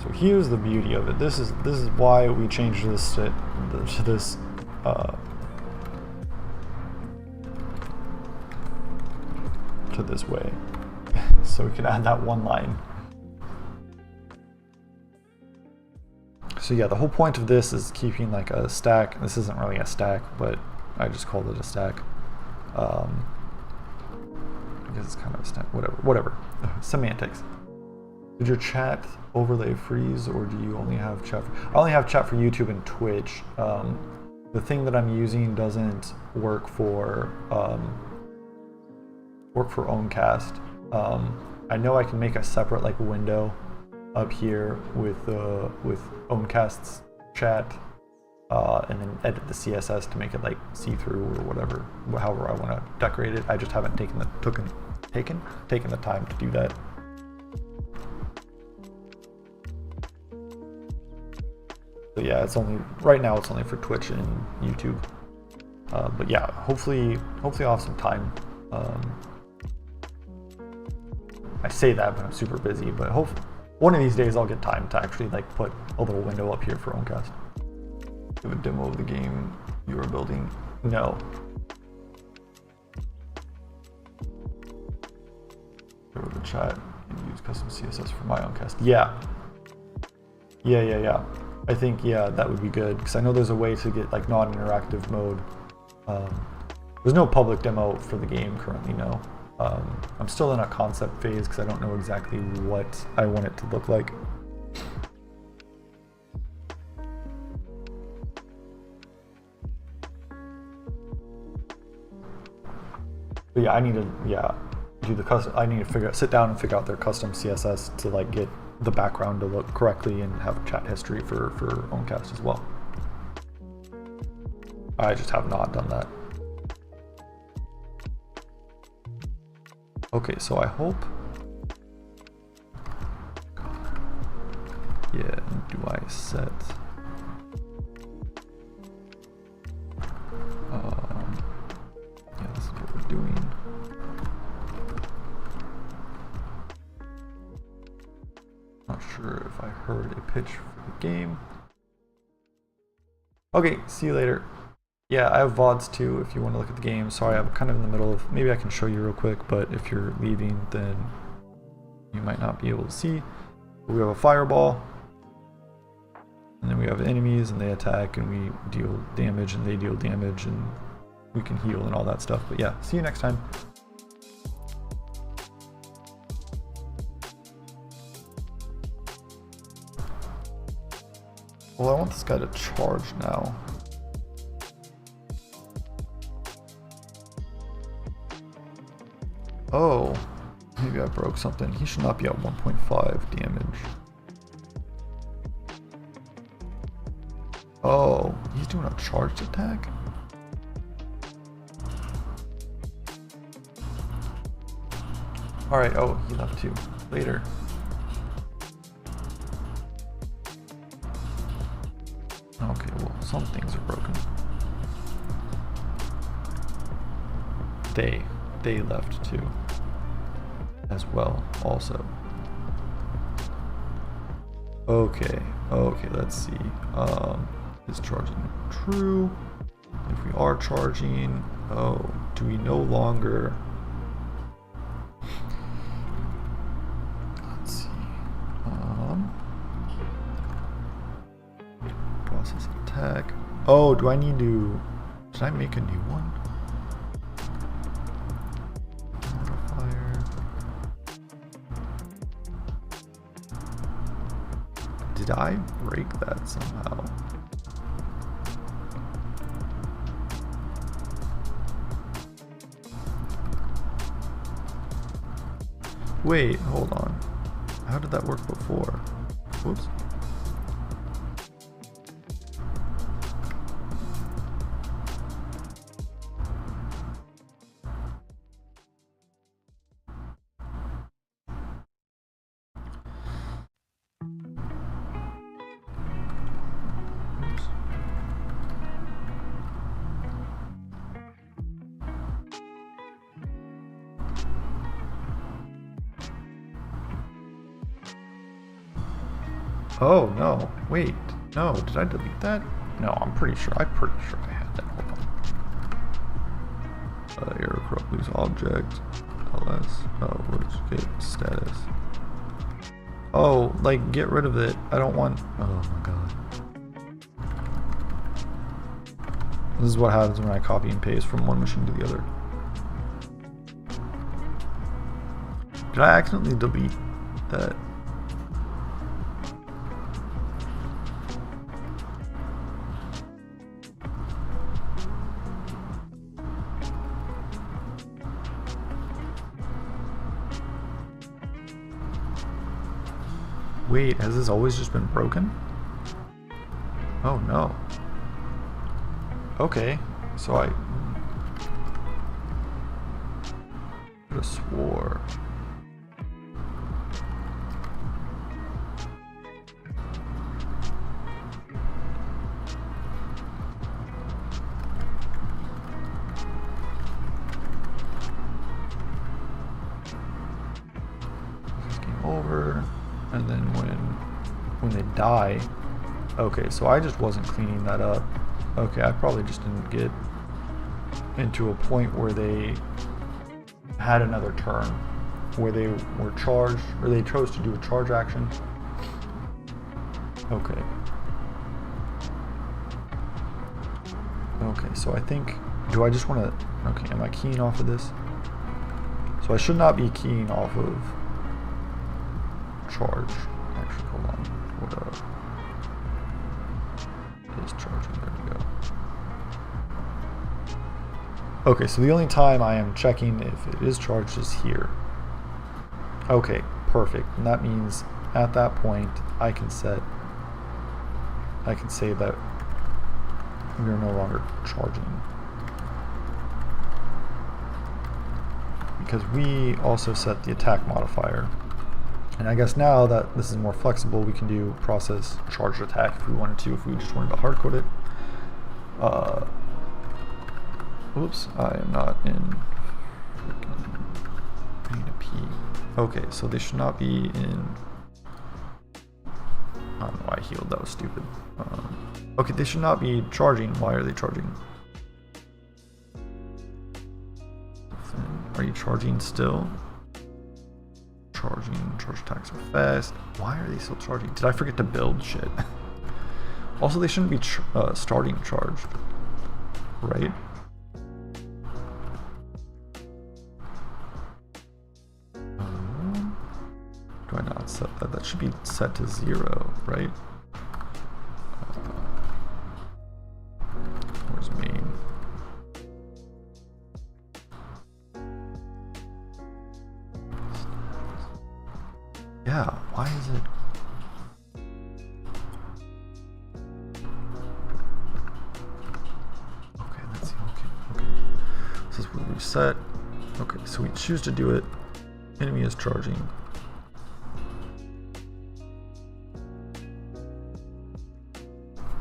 Speaker 1: So here's the beauty of it. This is why we changed this to this way. So we can add that one line. So yeah, the whole point of this is keeping like a stack. This isn't really a stack, but I just called it a stack. I guess it's kind of a stack. Whatever. Semantics. Did your chat overlay freeze, or do you only have chat I only have chat for YouTube and Twitch. The thing that I'm using doesn't work for Owncast. I know I can make a separate like window up here with Owncast's chat, and then edit the CSS to make it like see-through or whatever, however I want to decorate it. I just haven't taken the time to do that. So yeah, right now it's only for Twitch and YouTube. But yeah, hopefully I'll have some time. I say that, but I'm super busy. But hopefully one of these days I'll get time to actually like put a little window up here for Owncast. Give a demo of the game you are building. No. Go to the chat and use custom CSS for my Owncast. Yeah. I think, yeah, that would be good, because I know there's a way to get like non-interactive mode. There's no public demo for the game currently, no. I'm still in a concept phase because I don't know exactly what I want it to look like. But yeah, I need to, do the custom. I need to sit down and figure out their custom CSS to like get the background to look correctly and have chat history for Owncast as well. I just have not done that. Okay, so I hope. Yeah, do I set? Yeah, this is what we're doing. Not sure if I heard a pitch for the game. Okay, see you later. Yeah, I have VODs too if you want to look at the game. Sorry, I'm kind of in the middle of, maybe I can show you real quick, but if you're leaving, then you might not be able to see. But we have a fireball, and then we have enemies, and they attack, and we deal damage, and they deal damage, and we can heal and all that stuff. But yeah, see you next time. Well, I want this guy to charge now. Oh, maybe I broke something. He should not be at 1.5 damage. Oh, he's doing a charged attack? All right, oh, he left too. Later. Okay, well, some things are broken. They left too. As well, also. Okay, let's see. Is charging true? If we are charging, oh, do we no longer... Let's see. Process attack. Oh, do I need to... Did I make a new one? Modifier. Did I break that somehow? Wait, hold on. How did that work before? Whoops. Oh no, wait, no, did I delete that? No, I'm pretty sure I had that. Hold on. Error corrupt lose object, ls, oh, let's get status. Oh, like get rid of it. I don't want, oh my god. This is what happens when I copy and paste from one machine to the other. Did I accidentally delete that? Wait, has this always just been broken? Oh no. Okay, so I could have swore. This game over. And then when they die, okay, so I just wasn't cleaning that up. Okay, I probably just didn't get into a point where they had another turn, where they were charged, or they chose to do a charge action. Okay. Okay, so I think, do I just want to, okay, am I keying off of this? So I should not be keying off of charge. Actually, hold on. What is charging? There we go. Okay, so the only time I am checking if it is charged is here. Okay, perfect. And that means at that point I can say that we are no longer charging. Because we also set the attack modifier. And I guess now that this is more flexible, we can do process charged attack if we wanted to, if we just wanted to hardcode it. Oops, I am not in freaking, I need a P. Okay, so they should not be in, I don't know why I healed, that was stupid. Okay, they should not be charging. Why are they charging? Are you charging still? Charging, charge attacks are fast. Why are they still charging? Did I forget to build shit? Also, they shouldn't be starting charged, right? Do I not set that? That should be set to 0, right? Where's main? Yeah, why is it? Okay, let's see. Okay. This is where we set. Okay, so we choose to do it Enemy is charging.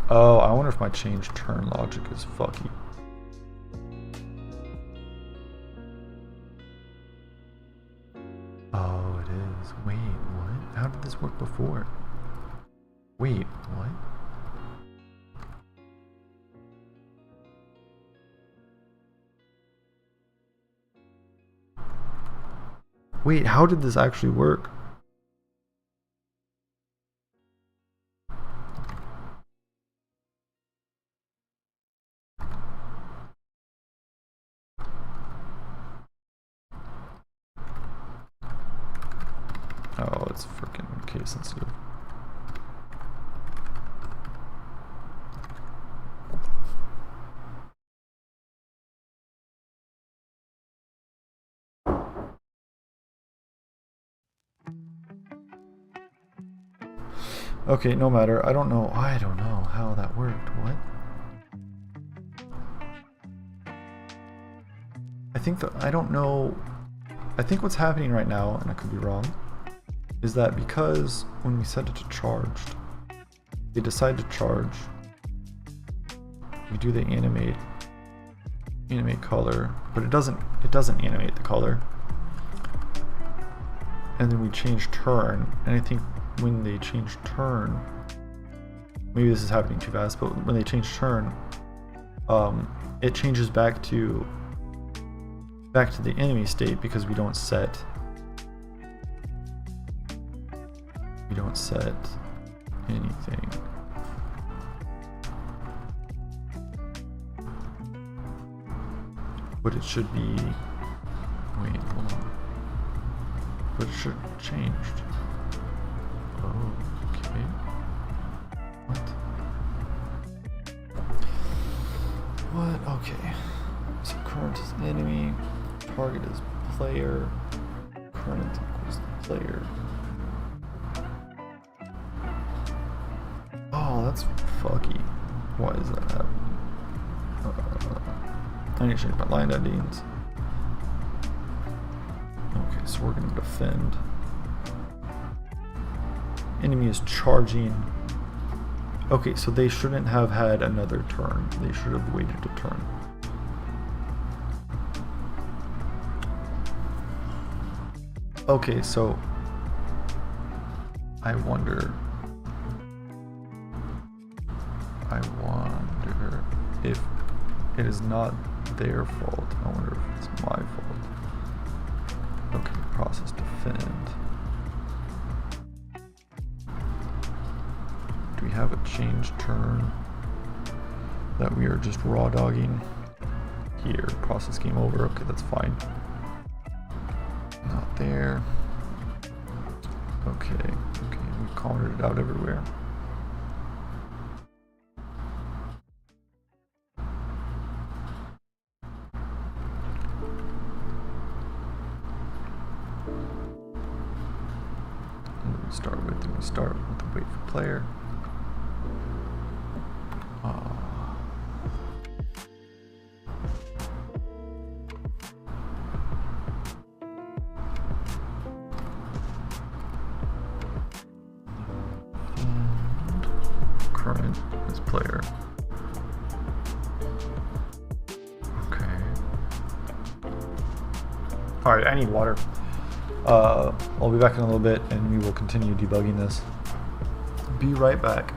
Speaker 1: Oh, I wonder if my change turn logic is fucky. Oh, it is. Wait, what? How did this work before? Wait, what? Wait, how did this actually work? Oh, it's freaking case sensitive. Okay, no matter. I don't know how that worked. What? I don't know. I think what's happening right now, and I could be wrong, is that because when we set it to charged, they decide to charge. We do the animate color, but it doesn't animate the color. And then we change turn, and I think when they change turn, maybe this is happening too fast, but when they change turn, it changes back to the enemy state because we don't set anything. But it should be, wait, hold on. But it should have changed. Oh, okay. What? Okay. So current is enemy, target is player, current equals player. Oh, that's fucky. Why is that happening? I need to change my line endings. Okay, so we're gonna defend. Enemy is charging. Okay, so they shouldn't have had another turn. They should have waited a turn. Okay, so I wonder if it is not their fault. I wonder if it's my fault. Okay, process defend. Do we have a change turn that we are just raw dogging? Here, process game over. Okay, that's fine. Not there. Okay, we commented it out everywhere. We start with the wait for player. Current is player. Okay. All right, I need water. I'll be back in a little bit and we will continue debugging this. Be right back.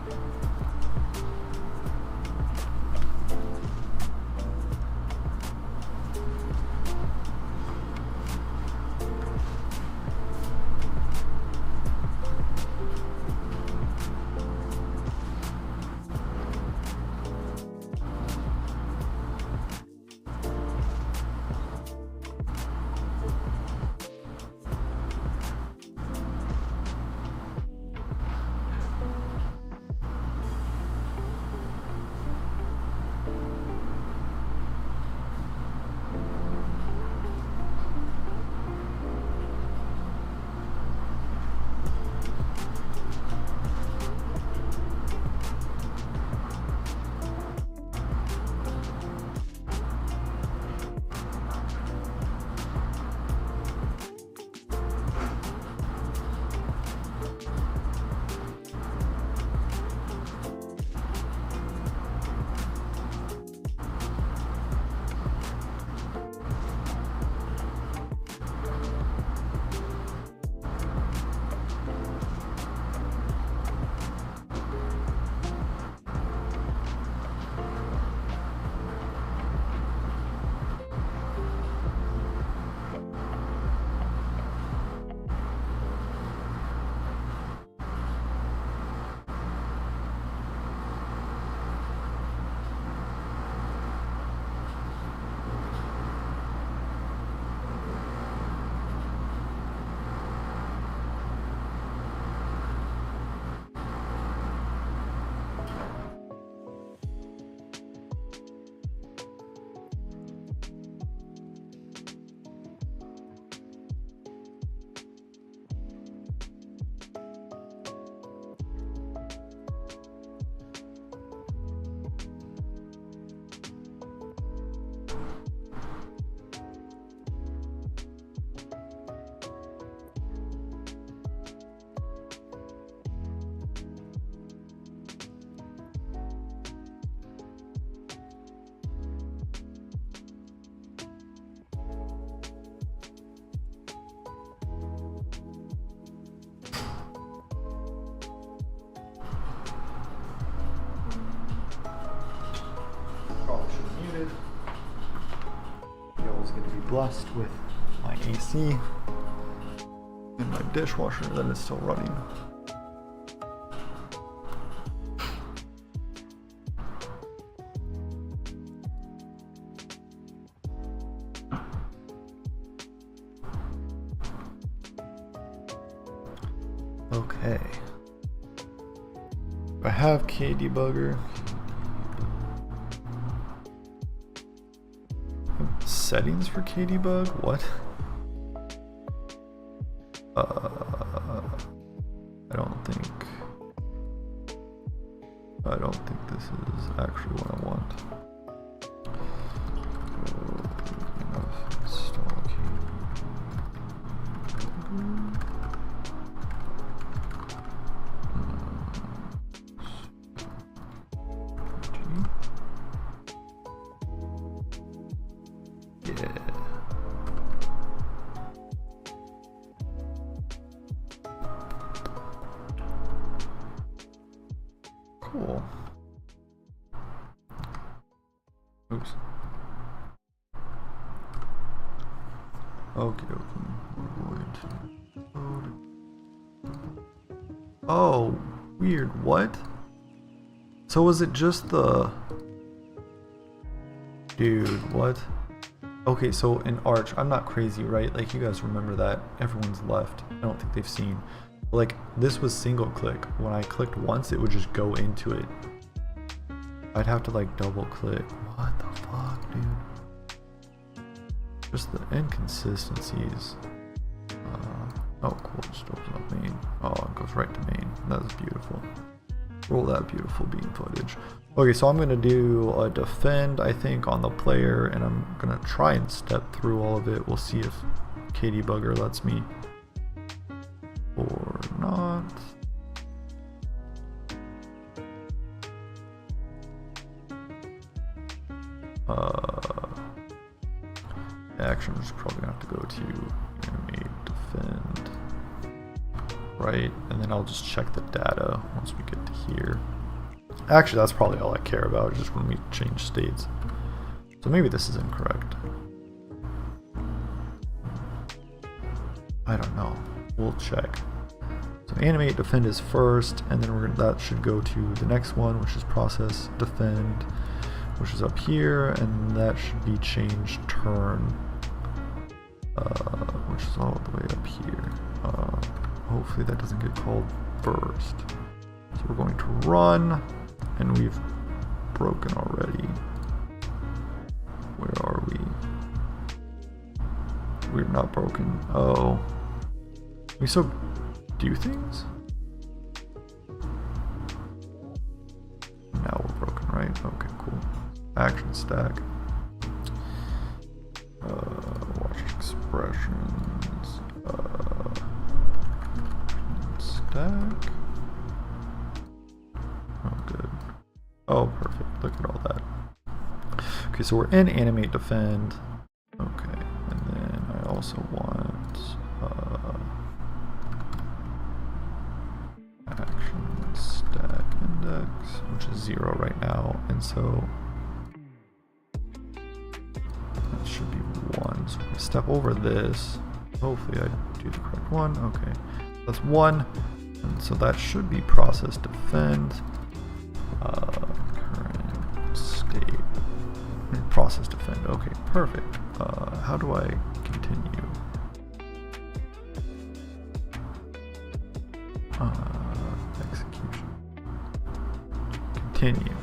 Speaker 1: blessed with my AC and my dishwasher that is still running. Okay. I have KDebugger. Settings for KDebug? What? I don't think this is actually what I want. Install yeah. Cool. Oops. Okay, we're going to load. Oh, weird. What? So was it just the... Dude, what? Okay, so in Arch, I'm not crazy, right? Like, you guys remember that. Everyone's left. I don't think they've seen. Like, this was single click. When I clicked once, it would just go into it. I'd have to, like, double click. What the fuck, dude? Just the inconsistencies. Oh, cool. It just opens up main. Oh, it goes right to main. That is beautiful. Roll that beautiful beam footage. Okay, so I'm going to do a defend, I think, on the player, and I'm going to try and step through all of it. We'll see if KDebugger lets me or not. Action, I'm just probably going to have to go to animate, defend, right, and then I'll just check the data once we get to here. Actually, that's probably all I care about, just when we change states. So maybe this is incorrect. I don't know. We'll check. So animate, defend is first, and then that should go to the next one, which is process, defend, which is up here, and that should be change turn, which is all the way up here. Hopefully that doesn't get called first. So we're going to run, and we've broken already. Where are we? We're not broken. Oh. We still do things? Now we're broken, right? Okay, cool. Action stack. Watch expressions. Stack. Oh, good. Oh, perfect. Look at all that. Okay, so we're in animate defend. Okay, and then I also want action stack index, which is 0 right now, and so that should be 1. So we step over this. Hopefully I do the correct one. Okay, that's 1, and so that should be process defend. Current state. Process defend. Okay, perfect. How do I continue? Execution. Continue.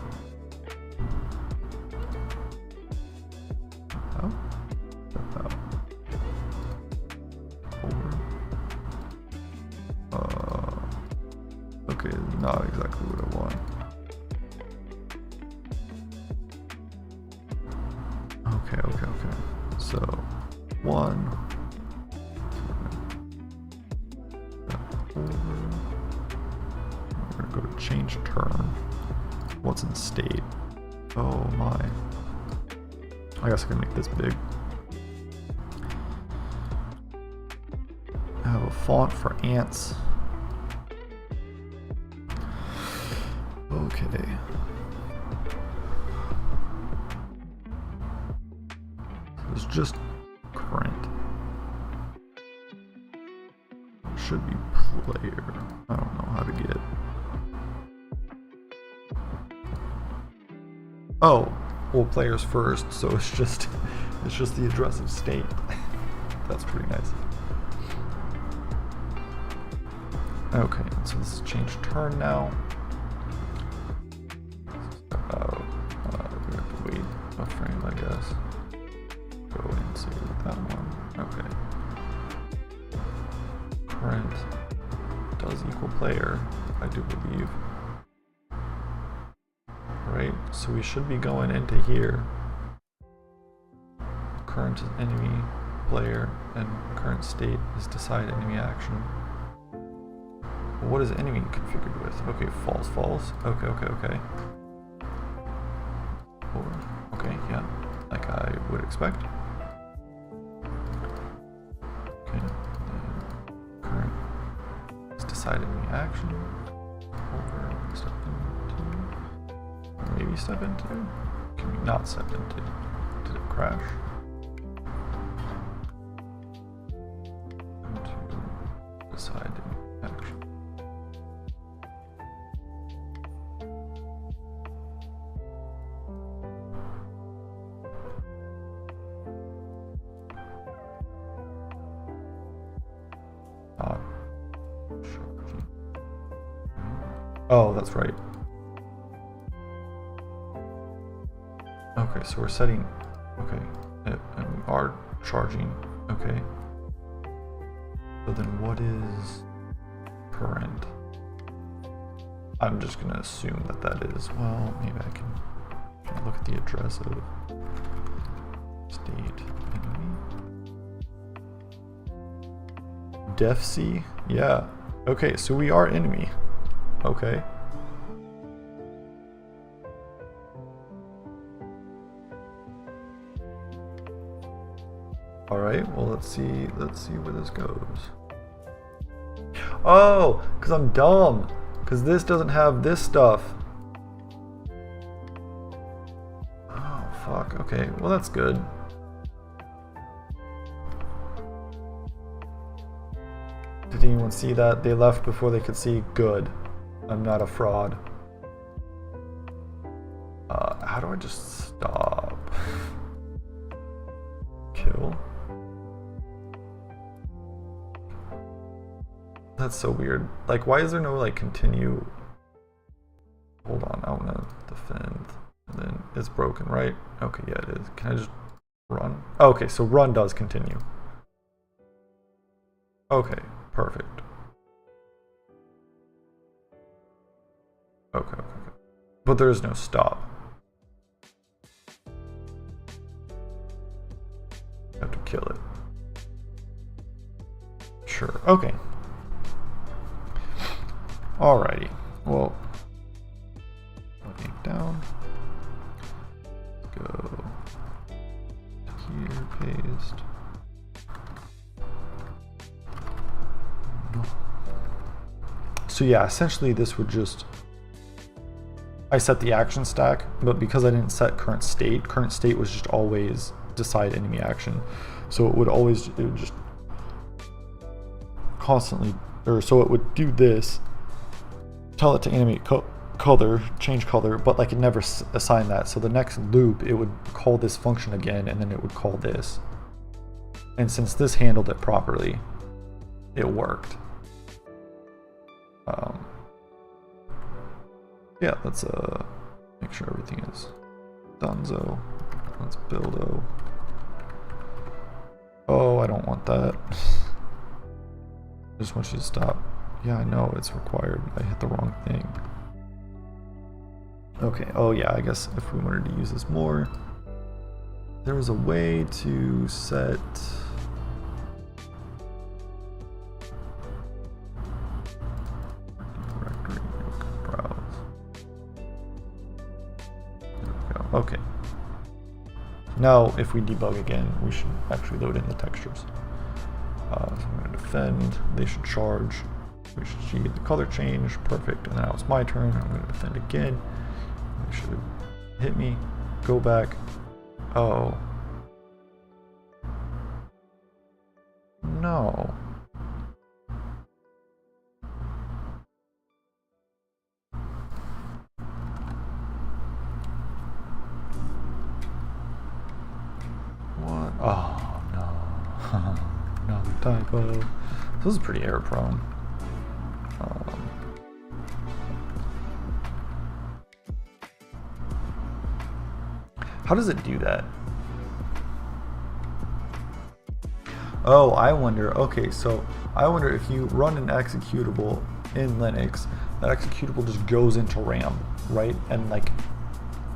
Speaker 1: Out. Step out. Forward. Okay, not exactly what I want. Okay. So, 1. We're gonna go to change turn. What's in state? Oh my. I guess I can make this big. I have a font for ants. Okay. It's just should be player. I don't know how to get. Oh, well, players first, so it's just the address of state. That's pretty nice. Okay, so this is change turn now. We have to wait a frame, I guess. Go into that one. Okay. Current does equal player, I do believe. Right, so we should be going into here. Current is enemy player, and current state is decide enemy action. What is enemy configured with? Okay, false, false. Okay, okay, okay. Or, okay, yeah, like I would expect. Okay, then current is decide enemy action. Over step into, maybe step into. Can we not step into? Did it crash? Into decide enemy action. Oh, that's right. Okay, so we're setting, okay, and we are charging, okay. So then what is current? I'm just gonna assume that that is, well, maybe I can look at the address of state enemy. Def C, yeah. Okay, so we are enemy. Okay. All right. Well, let's see where this goes. Oh, because I'm dumb. Because this doesn't have this stuff. Oh, fuck. Okay. Well, that's good. Did anyone see that? They left before they could see. Good. I'm not a fraud. How do I just stop? Kill? That's so weird. Like, why is there no, like, continue? Hold on, I wanna defend. And then it's broken, right? Okay, yeah, it is. Can I just run? Oh, okay, so run does continue. Okay, perfect. Okay, okay, okay. But there is no stop. I have to kill it. Sure, okay. Alrighty, well, looking down. Let's go here, paste. So yeah, essentially this would just, I set the action stack, but because I didn't set current state was just always decide enemy action. So it would just constantly, or so it would do this, tell it to animate color, change color, but like it never assigned that. So the next loop, it would call this function again, and then it would call this. And since this handled it properly, it worked. Yeah, let's make sure everything is donezo. Let's buildo. Oh, I don't want that. I just want you to stop. Yeah, I know it's required. I hit the wrong thing. Okay, oh yeah, I guess if we wanted to use this more, there was a way to set directory. Browse. There we go. Okay. Now, if we debug again, we should actually load in the textures. So I'm going to defend. They should charge. We should see the color change. Perfect. And now it's my turn. I'm going to defend again. They should hit me. Go back. Oh. No. typo. This is pretty error prone. How does it do that? Oh, I wonder, okay, so I wonder if you run an executable in Linux, that executable just goes into RAM, right? And like,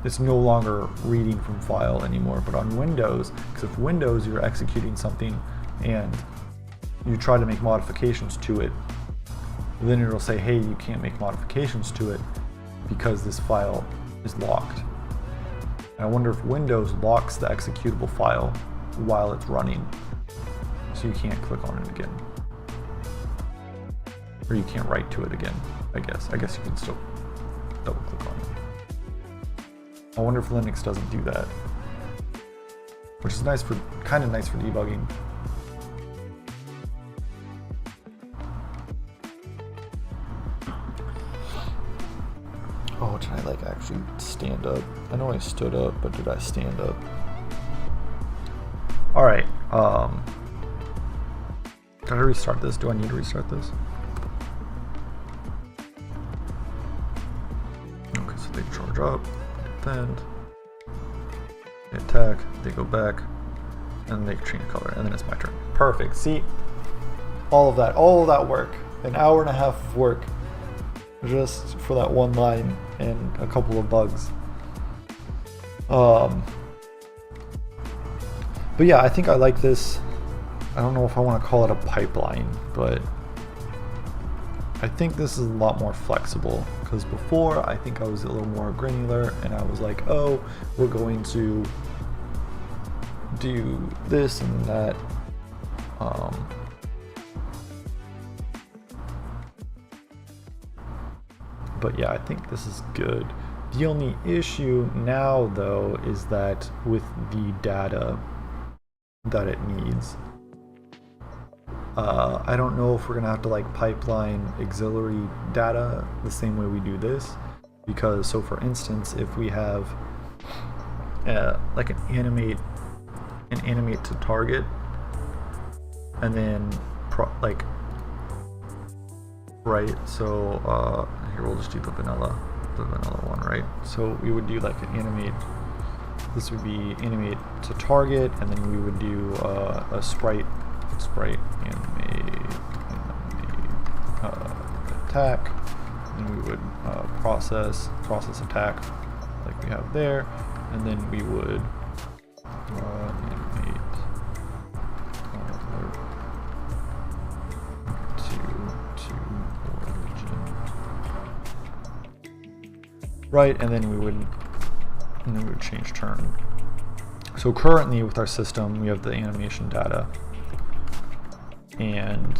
Speaker 1: it's no longer reading from file anymore. But on Windows, because if Windows, you're executing something and you try to make modifications to it, then it'll say, hey, you can't make modifications to it because this file is locked. And I wonder if Windows locks the executable file while it's running, so you can't click on it again. Or you can't write to it again, I guess. I guess you can still double click on it. I wonder if Linux doesn't do that, which is nice for, kind of nice for debugging. Oh, did I like actually stand up? I know I stood up, but did I stand up? All right. Did I restart this? Do I need to restart this? Okay, so they charge up, defend, they attack, they go back, and they change color, and then it's my turn. Perfect. See, all of that work, an hour and a half of work, just for that one line and a couple of bugs. But yeah, I think I like this. I don't know if I want to call it a pipeline, but I think this is a lot more flexible, because before I think I was a little more granular and I was like, oh, we're going to do this and that. But yeah, I think this is good. The only issue now though is that with the data that it needs, I don't know if we're gonna have to like pipeline auxiliary data the same way we do this, because so for instance, if we have like an animate to target, and then right, so here we'll just do the vanilla one, right? So we would do like an animate. This would be animate to target, and then we would do a sprite animate attack, and we would process attack like we have there, and then we would animate to origin, right, and then we would change turn. So currently with our system, we have the animation data, and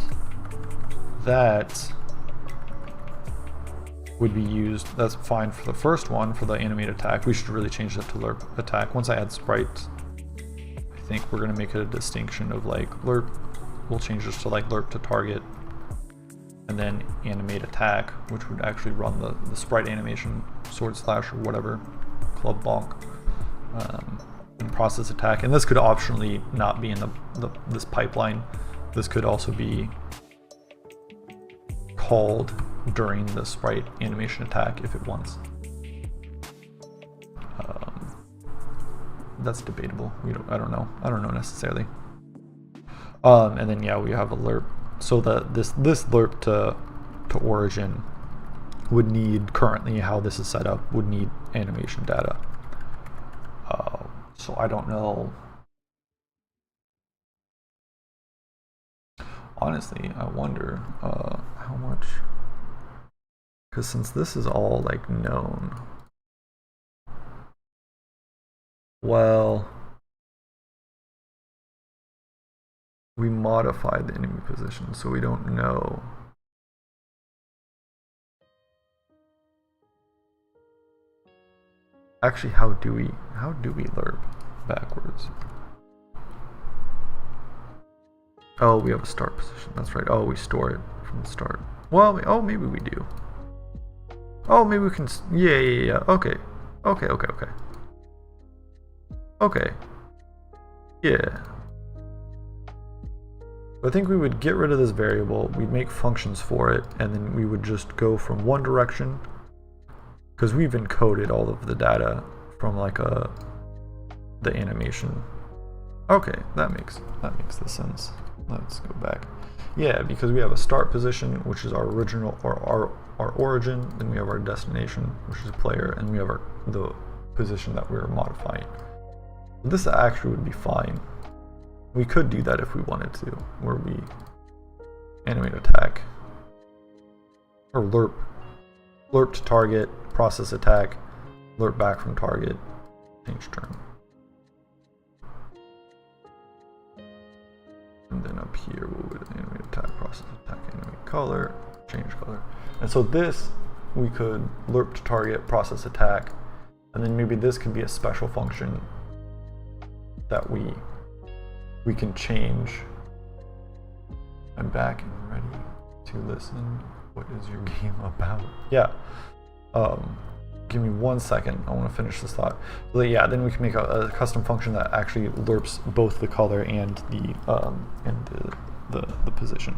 Speaker 1: that would be used. That's fine for the first one, for the animate attack. We should really change that to lerp attack. Once I add sprites, I think we're going to make it a distinction of like lerp. We'll change this to like lerp to target, and then animate attack, which would actually run the sprite animation / or whatever, club bonk, and process attack. And this could optionally not be in this pipeline. This could also be called during the sprite animation attack if it wants. That's debatable. I don't know necessarily. And then yeah, we have a lerp. So this lerp to origin would need, currently how this is set up, would need animation data. So I don't know. Honestly, I wonder how much, because since this is all like known, well, we modified the enemy position, so we don't know. Actually, how do we lerp backwards? Oh, we have a start position. That's right. Oh, we store it from the start. Well, oh, maybe we do. Oh, maybe we can. Yeah. Okay. Okay. Yeah. I think we would get rid of this variable, we'd make functions for it, and then we would just go from one direction, because we've encoded all of the data from like the animation. Okay, that makes the sense. Let's go back. Yeah, because we have a start position, which is our original, or our origin, then we have our destination, which is player, and we have the position that we're modifying. This actually would be fine. We could do that if we wanted to, where we animate attack, or lerp to target, process attack, lerp back from target, change turn. And then up here we would animate attack, process attack, animate color, change color. And so this, we could lerp to target, process attack, and then maybe this could be a special function that we can change. I'm back and ready to listen. What is your game about? Yeah. Give me 1 second. I want to finish this thought. So yeah, then we can make a custom function that actually lerps both the color and the position.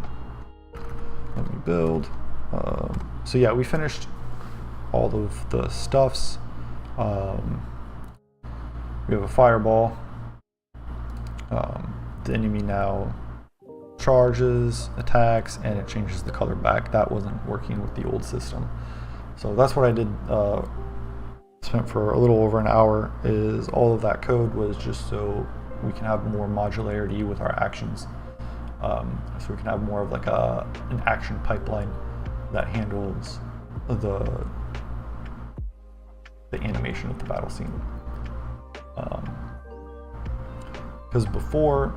Speaker 1: Let me build. So yeah, we finished all of the stuffs. We have a fireball. The enemy now charges, attacks, and it changes the color back. That wasn't working with the old system. So that's what I did, spent for a little over an hour, is all of that code was just so we can have more modularity with our actions. So we can have more of like an action pipeline that handles the animation of the battle scene. Because before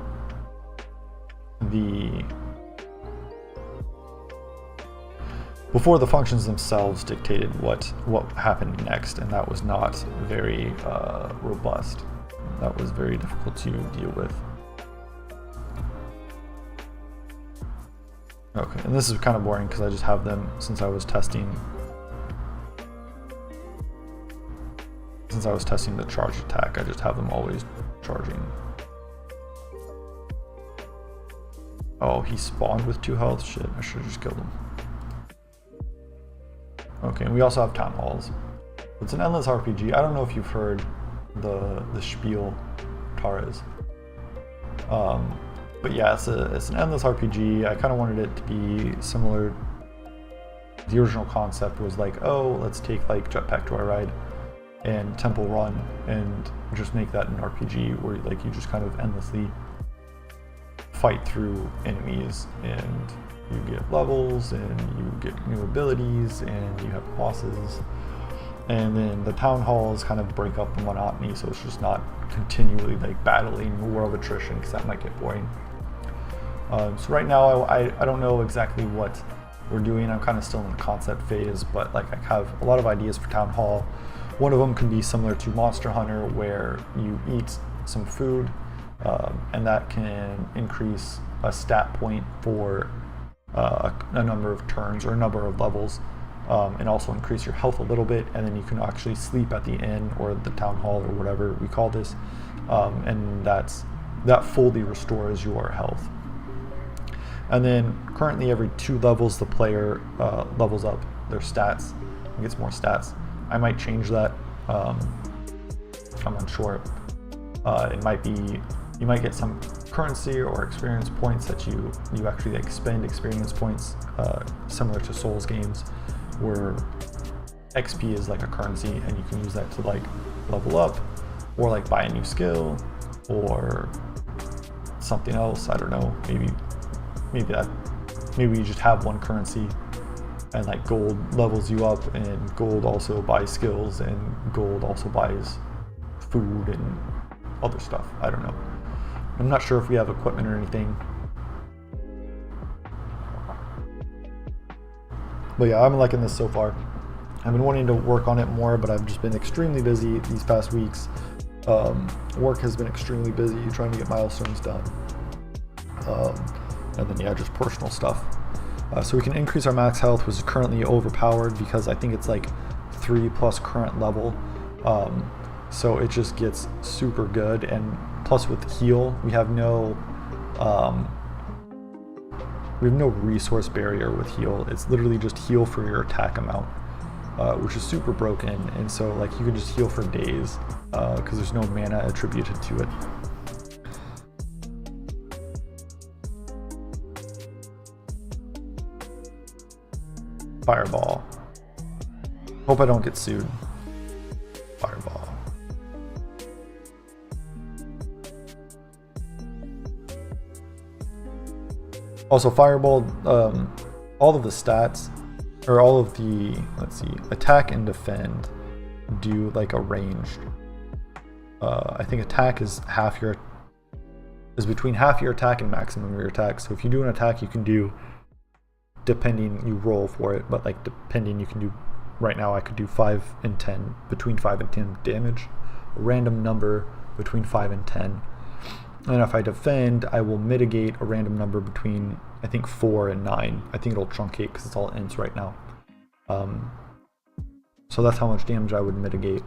Speaker 1: the functions themselves dictated what happened next, and that was not very robust. That was very difficult to deal with. Okay, and this is kind of boring because I just have them since I was testing the charge attack. I just have them always charging. Oh, he spawned with 2 health? Shit, I should have just killed him. Okay, and we also have town halls. It's an endless RPG. I don't know if you've heard the spiel Taras. But yeah, it's an endless RPG. I kind of wanted it to be similar. The original concept was like, oh, let's take like Jetpack Joyride and Temple Run and just make that an RPG where like you just kind of endlessly fight through enemies, and you get levels and you get new abilities and you have bosses, and then the town halls kind of break up the monotony, so it's just not continually like battling war of attrition, because that might get boring. So right now I don't know exactly what we're doing. I'm kind of still in the concept phase, but like I have a lot of ideas for town hall. One of them can be similar to Monster Hunter, where you eat some food and that can increase a stat point for a number of turns or a number of levels, and also increase your health a little bit, and then you can actually sleep at the inn or the town hall or whatever we call this, and that fully restores your health. And then currently every 2 levels the player levels up their stats and gets more stats. I might change that. I'm unsure. It might be, you might get some currency or experience points that you actually like spend experience points, similar to Souls games, where XP is like a currency and you can use that to like level up or like buy a new skill or something else. I don't know, maybe you just have one currency and like gold levels you up, and gold also buys skills, and gold also buys food and other stuff. I don't know. I'm not sure if we have equipment or anything. But yeah, I'm liking this so far. I've been wanting to work on it more, but I've just been extremely busy these past weeks. Work has been extremely busy trying to get milestones done. And then yeah, just personal stuff. So we can increase our max health, which is currently overpowered because I think it's like 3+ current level. So it just gets super good, and plus with heal, we have no we have no resource barrier with heal. It's literally just heal for your attack amount, which is super broken. And so like you can just heal for days because there's no mana attributed to it. Fireball. Hope I don't get sued. Fireball. Also, Fireball, all of the stats, or all of the, let's see, attack and defend do like a ranged. I think attack is between half your attack and maximum of your attack. So if you do an attack, you can do, depending, you roll for it, but like depending, you can do, right now I could do 5 and 10, between 5 and 10 damage, a random number between 5 and 10. And if I defend, I will mitigate a random number between, I think, 4 and 9. I think it'll truncate because it's all ints right now. So that's how much damage I would mitigate.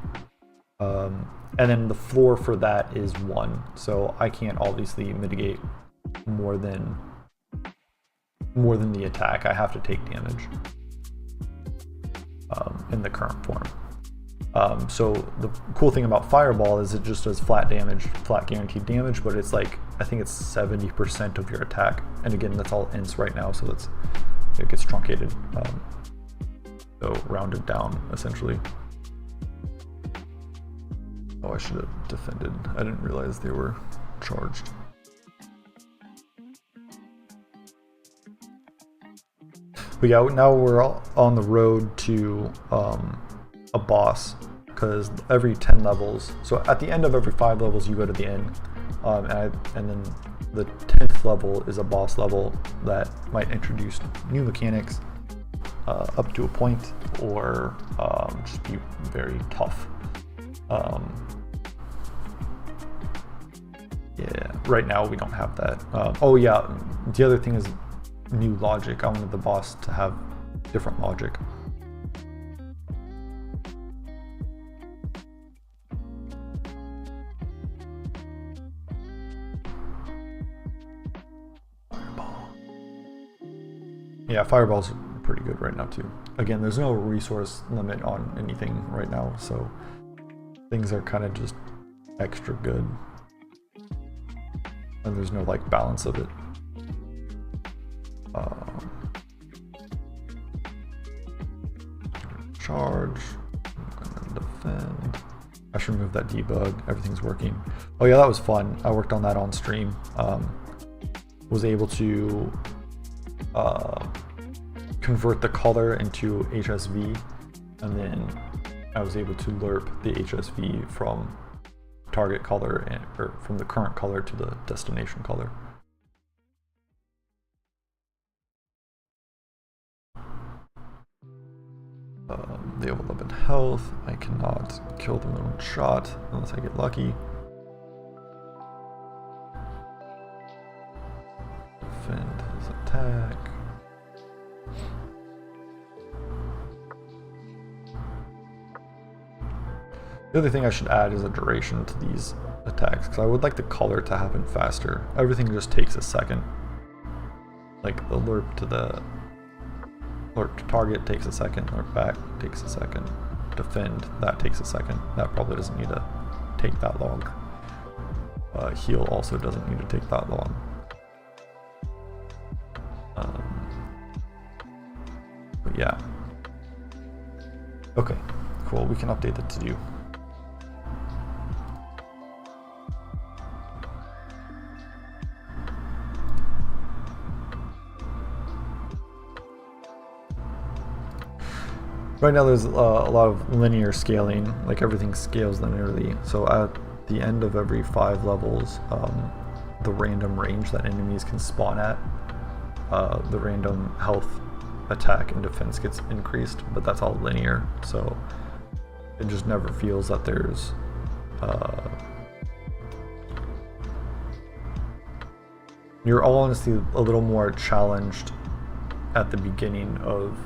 Speaker 1: And then the floor for that is 1. So I can't obviously mitigate more than the attack. I have to take damage in the current form. So the cool thing about Fireball is it just does flat damage, flat guaranteed damage, but it's like, I think it's 70% of your attack. And again, that's all ints right now, so it gets truncated. So rounded down, essentially. Oh, I should have defended. I didn't realize they were charged. But yeah, now we're all on the road to a boss, because every 10 levels, so at the end of every 5 levels you go to the end, and then the 10th level is a boss level that might introduce new mechanics up to a point, or just be very tough. Yeah, right now we don't have that. Oh yeah, the other thing is new logic. I wanted the boss to have different logic. Yeah, Fireball's pretty good right now too. Again, there's no resource limit on anything right now, so things are kind of just extra good. And there's no like balance of it. Charge, and then defend. I should remove that debug, everything's working. Oh yeah, that was fun. I worked on that on stream. Was able to convert the color into HSV, and then I was able to lerp the HSV from target color, or from the current color to the destination color. They have 11 health. I cannot kill them in one shot unless I get lucky. Defend his attack. The other thing I should add is a duration to these attacks, because I would like the color to happen faster. Everything just takes a second. Like the lerp to the lerp to target takes a second, lerp back takes a second, defend, that takes a second. That probably doesn't need to take that long. Heal also doesn't need to take that long. But yeah. Okay, cool, we can update the to-do. Right now there's a lot of linear scaling, like everything scales linearly. So at the end of every 5 levels, the random range that enemies can spawn at, the random health, attack, and defense gets increased, but that's all linear. So it just never feels that there's you're all honestly a little more challenged at the beginning of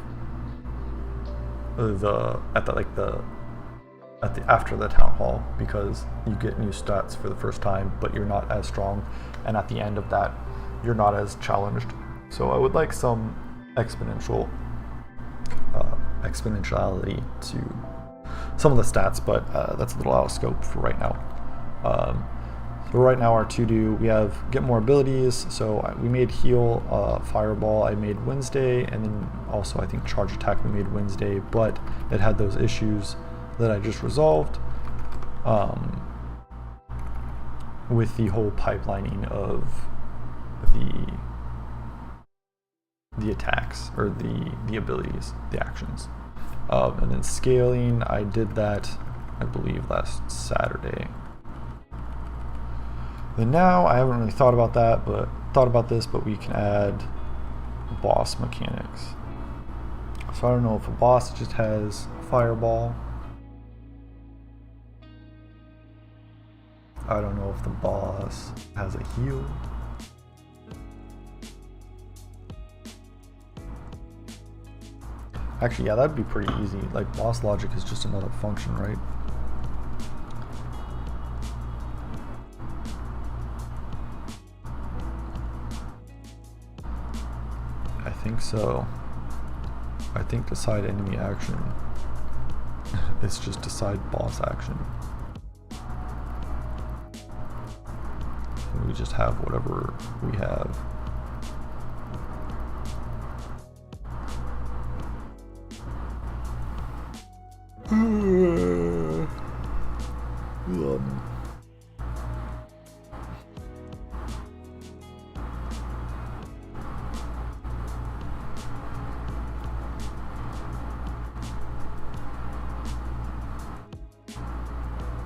Speaker 1: after the town hall, because you get new stats for the first time, but you're not as strong, and at the end of that you're not as challenged. So I would like some exponentiality to some of the stats, but that's a little out of scope for right now. So right now our to-do, we have get more abilities. So we made heal, fireball I made Wednesday, and then also I think charge attack we made Wednesday, but it had those issues that I just resolved with the whole pipelining of the attacks, or the abilities, the actions. And then scaling, I did that, I believe, last Saturday. And now I haven't really thought about this, but we can add boss mechanics. So I don't know if a boss just has fireball. I don't know if the boss has a heal. Actually, yeah, that'd be pretty easy. Like, boss logic is just another function, right? I think so. I think decide enemy action. It's just decide boss action. And we just have whatever we have.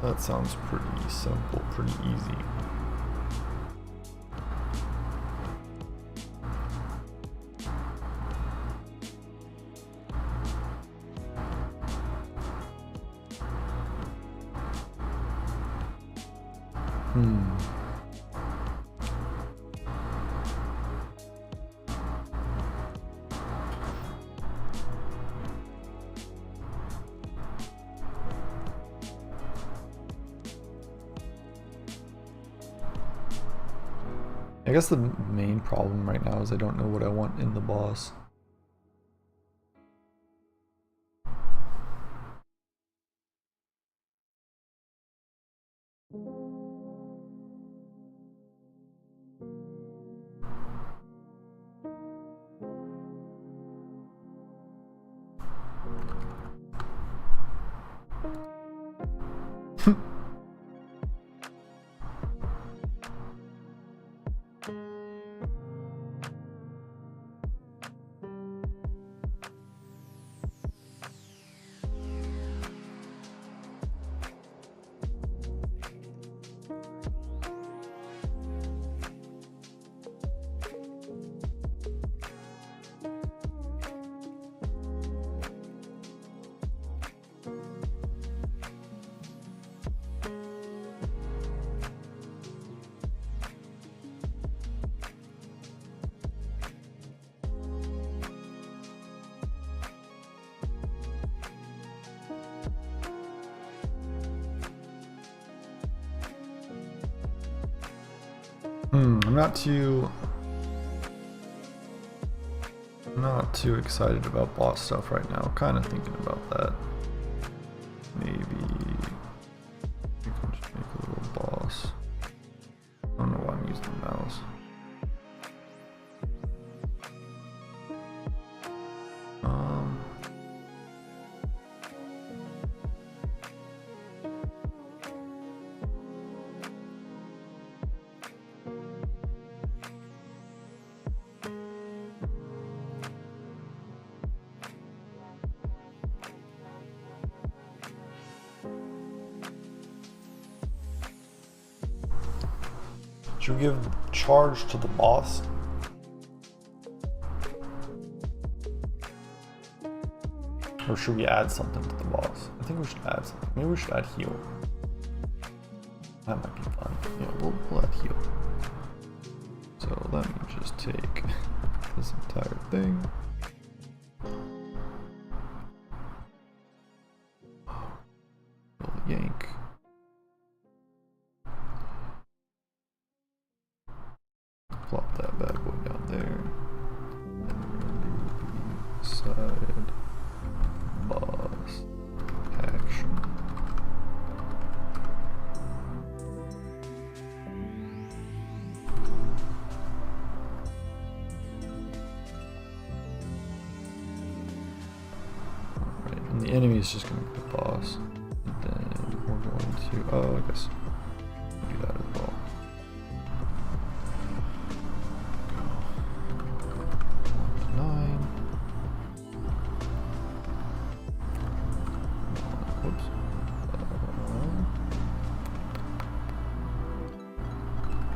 Speaker 1: That sounds pretty simple, pretty easy. I guess the main problem right now is I don't know what I want in the boss. I'm not too excited about boss stuff right now. Kind of thinking about that. Maybe we can just make a little boss. I don't know why I'm using the mouse. Should we give charge to the boss? Or should we add something to the boss? I think we should add something. Maybe we should add heal. That might be fun. Yeah, we'll add heal. So let me just take this entire thing. Yank. Plop that bad boy down there. side boss action. Alright, and the enemy is just going to be the boss. And then we're going to, oh, I guess we'll do that as well.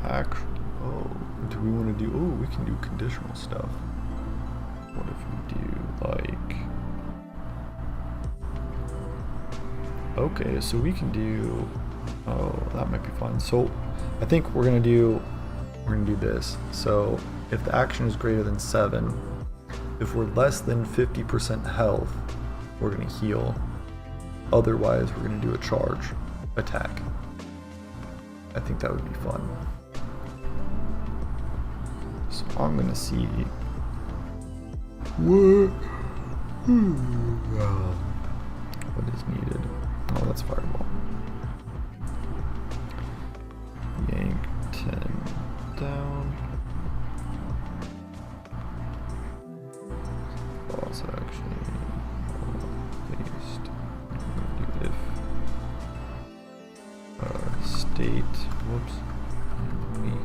Speaker 1: Actually, oh, do we want to do, oh, we can do conditional stuff. What if we do, like, okay, so we can do, oh, that might be fun. So I think we're gonna do this. So if the action is greater than 7, if we're less than 50% health, we're gonna heal. Otherwise, we're gonna do a charge attack. I think that would be fun. So I'm gonna see what is needed. Oh, that's fireball. Yank 10 down. Boss action. Paste. Do if state. Whoops. Enemy.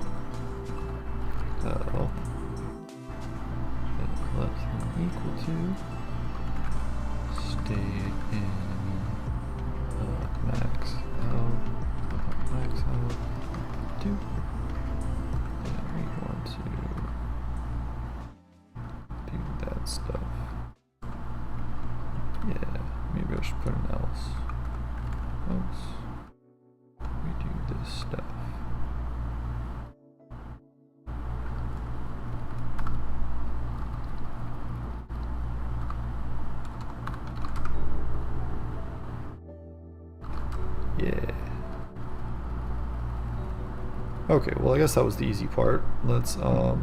Speaker 1: Hell. Less than equal to state enemy max health, max health 2. And we want to do that stuff. Yeah, maybe I should put an else. We do this stuff. Yeah. Okay, well I guess that was the easy part. Let's oh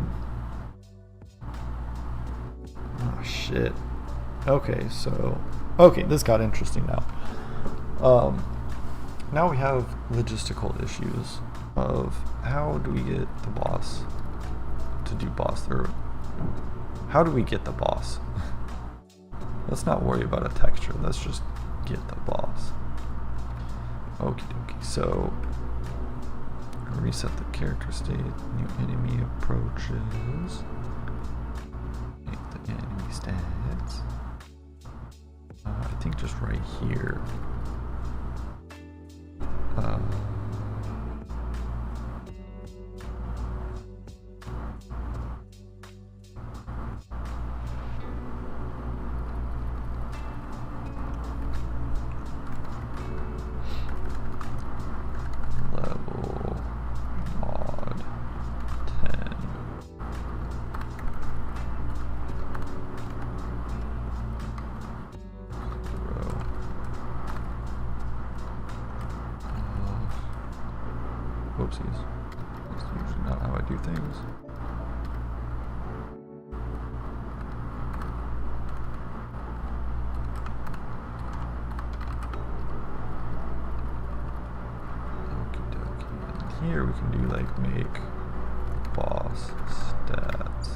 Speaker 1: shit. Okay, so okay, this got interesting now. Now we have logistical issues of how do we get the boss to do boss, or how do we get the boss? Let's not worry about a texture, let's just get the boss. Okie dokie, so reset the character state, new enemy approaches, make the enemy stats. I think just right here. Whoopsies. That's usually not how I do things. Okie dokie. And here we can do like make boss stats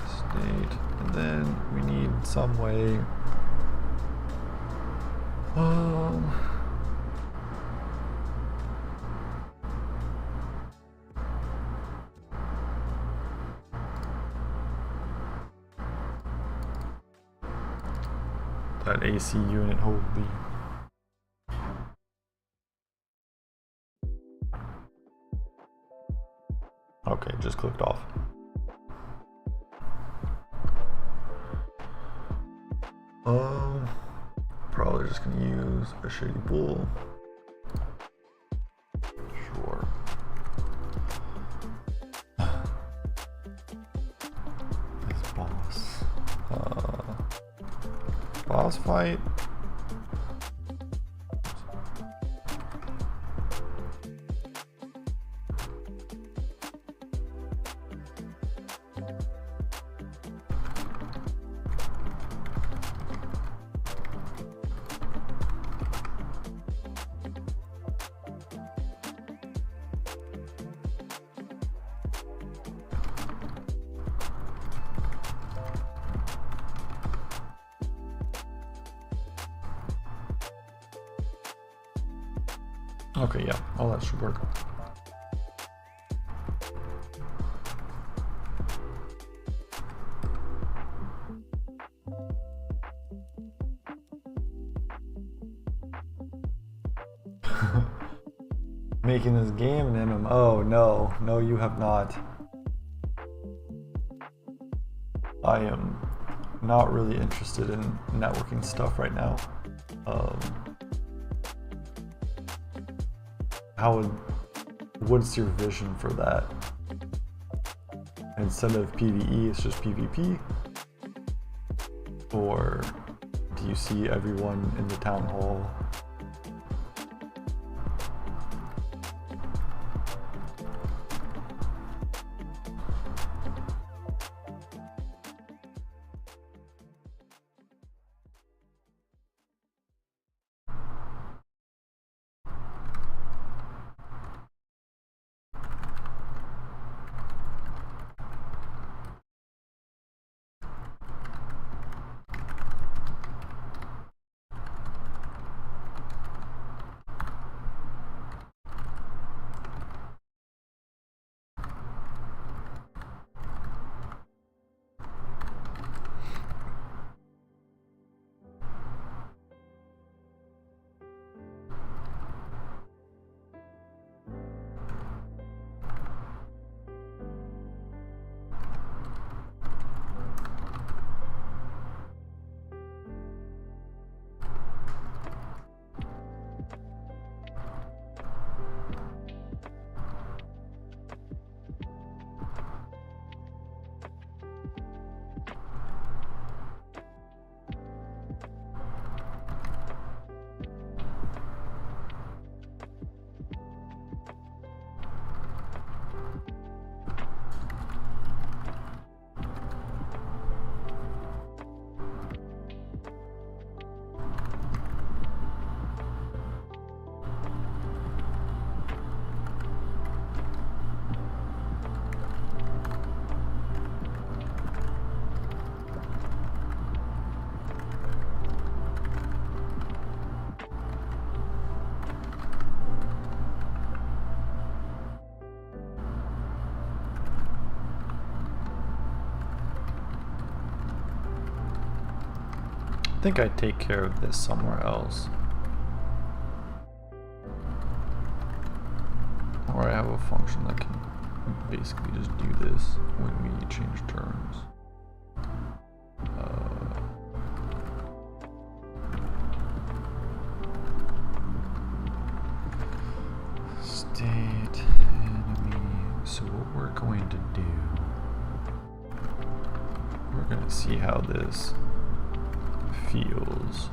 Speaker 1: state, and then we need some way that AC unit, holy. Okay, just clicked off. Probably just gonna use a shady bull. Sure. This boss. Boss fight. Okay, yeah, all that should work. Making this game an MMO? No, no, you have not. I am not really interested in networking stuff right now. What's your vision for that? Instead of PvE, it's just PvP? Or do you see everyone in the town hall? I think I'd take care of this somewhere else. Or I have a function that can basically just do this when we change terms. State enemy. So what we're going to do, we're going to see how this feels.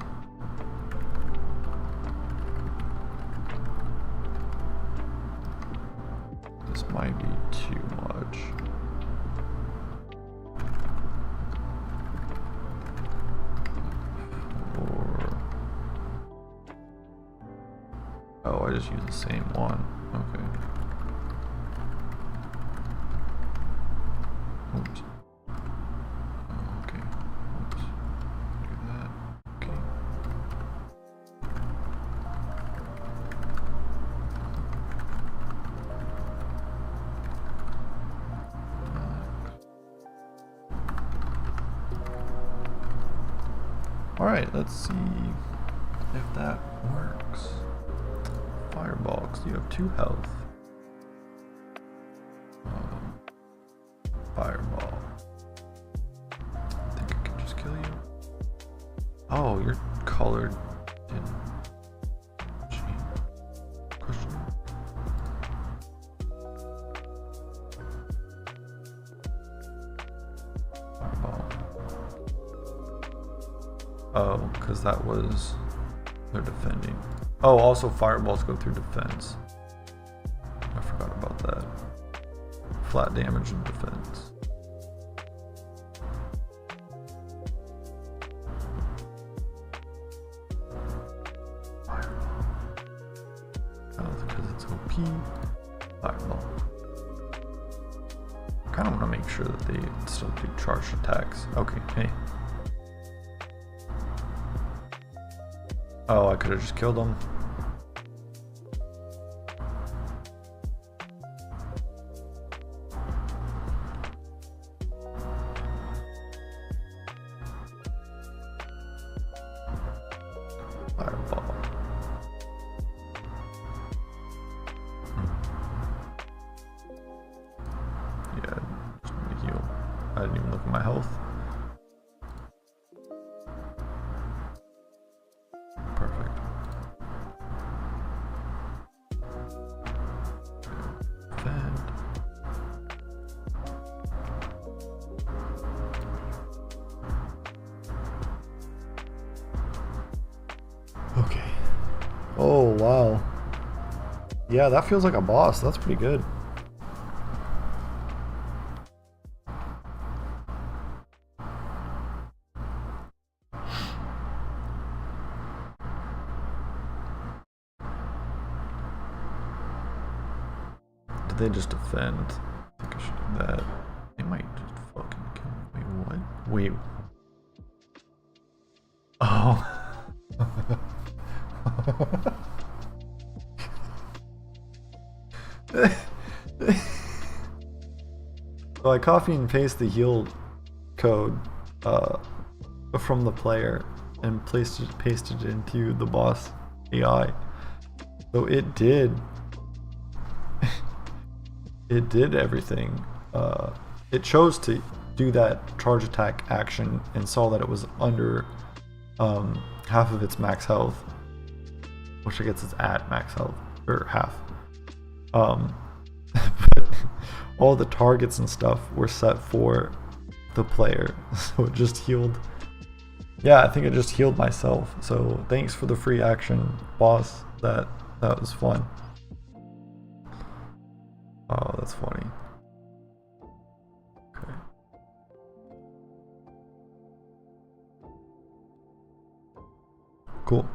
Speaker 1: This might be too much. Oh, I just use the same one. Okay. Oops. Okay. Oops. Do that. Okay. All right, let's see if that works. Fireball, because you have 2 health. Fireball. I think I can just kill you. Oh, you're colored in question. Fireball. Oh, because that was they're defending. Oh, also fireballs go through defense. I forgot about that. Flat damage and defense. Fireball. Oh, because it's OP. Fireball. I kind of want to make sure that they still do charged attacks. Okay, hey. Oh, I could have just killed them. Oh, wow. Yeah, that feels like a boss. That's pretty good. Did they just defend? I think I should do that. They might just fucking kill me. Wait, what? Wait. Oh. So I copy and paste the heal code from the player and pasted it into the boss AI. So it did everything. It chose to do that charge attack action and saw that it was under half of its max health, which I guess is at max health, or half. But all the targets and stuff were set for the player, so it just healed. Yeah, I think it just healed myself. So thanks for the free action, boss. That was fun. Oh, that's funny. Okay. Cool.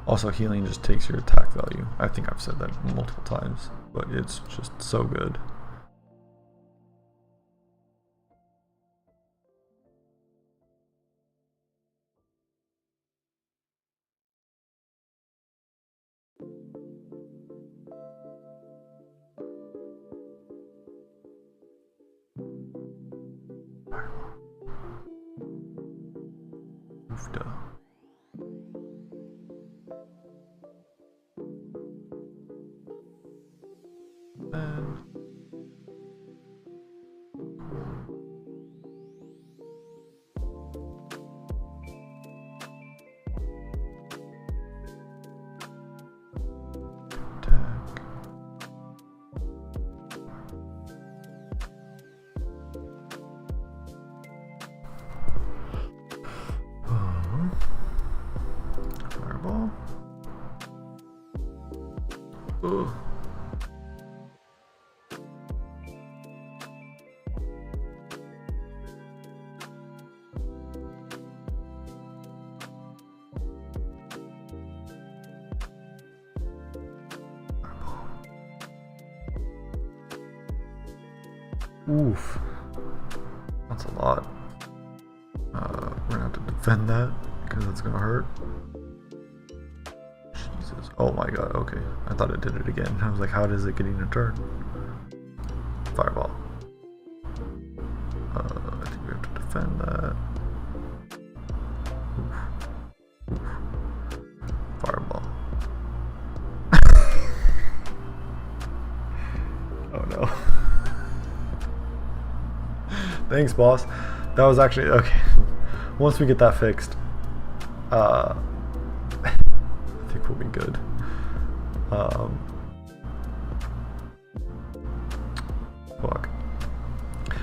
Speaker 1: Also, healing just takes your attack value. I think I've said that multiple times, but it's just so good. Oofda. Fireball. Ugh. Oof. That's a lot. We're gonna have to defend that because it's gonna hurt. Jesus. Oh my god, okay. I thought it did it again. I was like, how does it get in a turn? Fireball. I think we have to defend that. Oof. Oof. Fireball. Oh no. Thanks, boss. That was actually okay. Once we get that fixed, I think we'll be good. Fuck.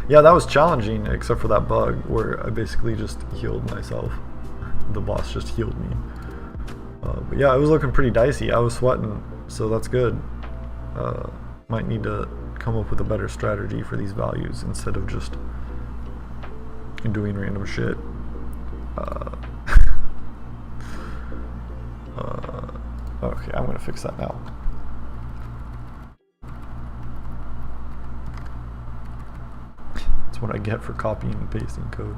Speaker 1: Yeah, that was challenging, except for that bug where I basically just healed myself. The boss just healed me. But yeah, it was looking pretty dicey. I was sweating, so that's good. Might need to come up with a better strategy for these values instead of just doing random shit. Okay, I'm gonna fix that now. That's what I get for copying and pasting code.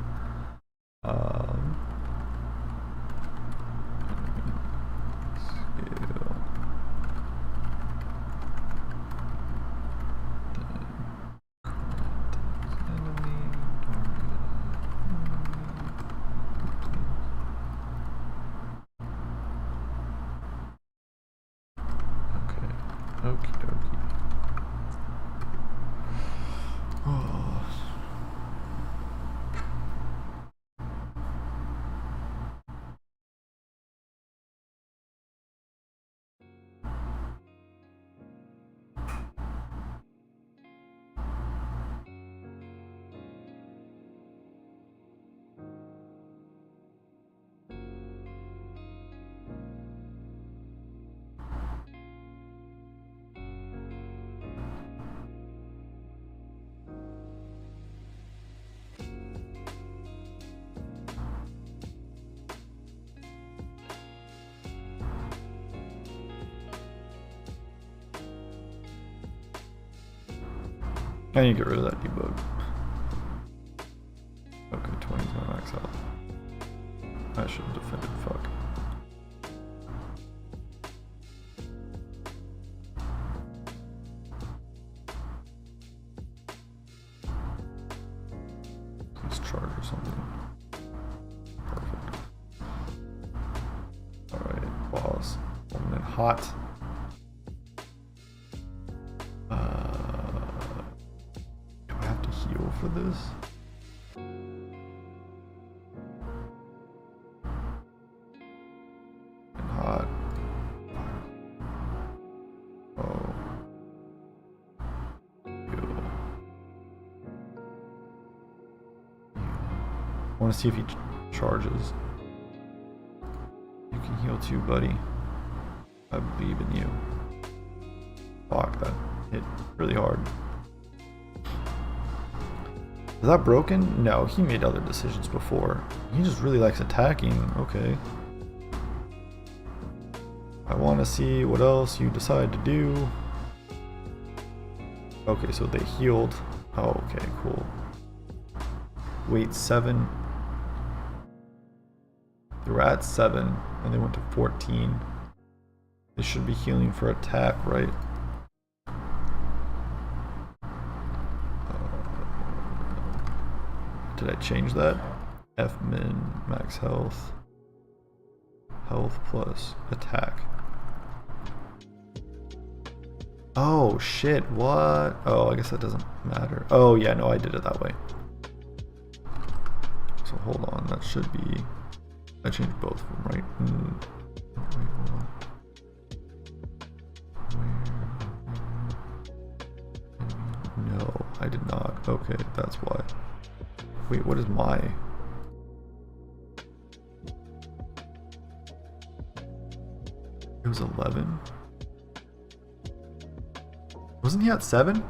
Speaker 1: Okie dokie. Oh. I need to get rid of that debug. Okay, 20 is my max health. I should have defended, fuck. Let's charge or something. Perfect. Alright, boss. 1 minute hot. Heal for this. And hot. Oh. Heal. I want to see if he charges. You can heal too, buddy. I believe in you. Fuck, that hit really hard. Is that broken? No, he made other decisions before. He just really likes attacking. Okay. I want to see what else you decide to do. Okay, so they healed. Oh, okay, cool. Wait, 7. They were at 7, and they went to 14. They should be healing for attack, right? Did I change that? F min, max health. Health plus attack. Oh shit, what? Oh, I guess that doesn't matter. Oh yeah, no, I did it that way. So hold on, that should be... I changed both of them, right? Wait, hold on. Where? No, I did not. Okay, that's why. Wait, what is my... It was 11? Wasn't he at 7?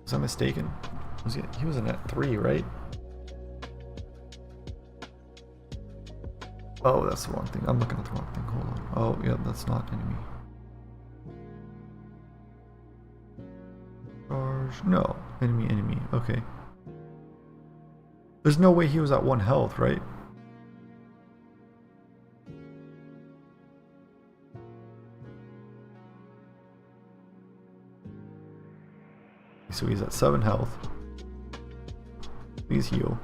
Speaker 1: Was I mistaken? Was he wasn't at 3, right? Oh, that's the wrong thing. I'm looking at the wrong thing. Hold on. Oh, yeah, that's not enemy. No, enemy. Okay. There's no way he was at 1 health, right? So he's at 7 health. Please heal.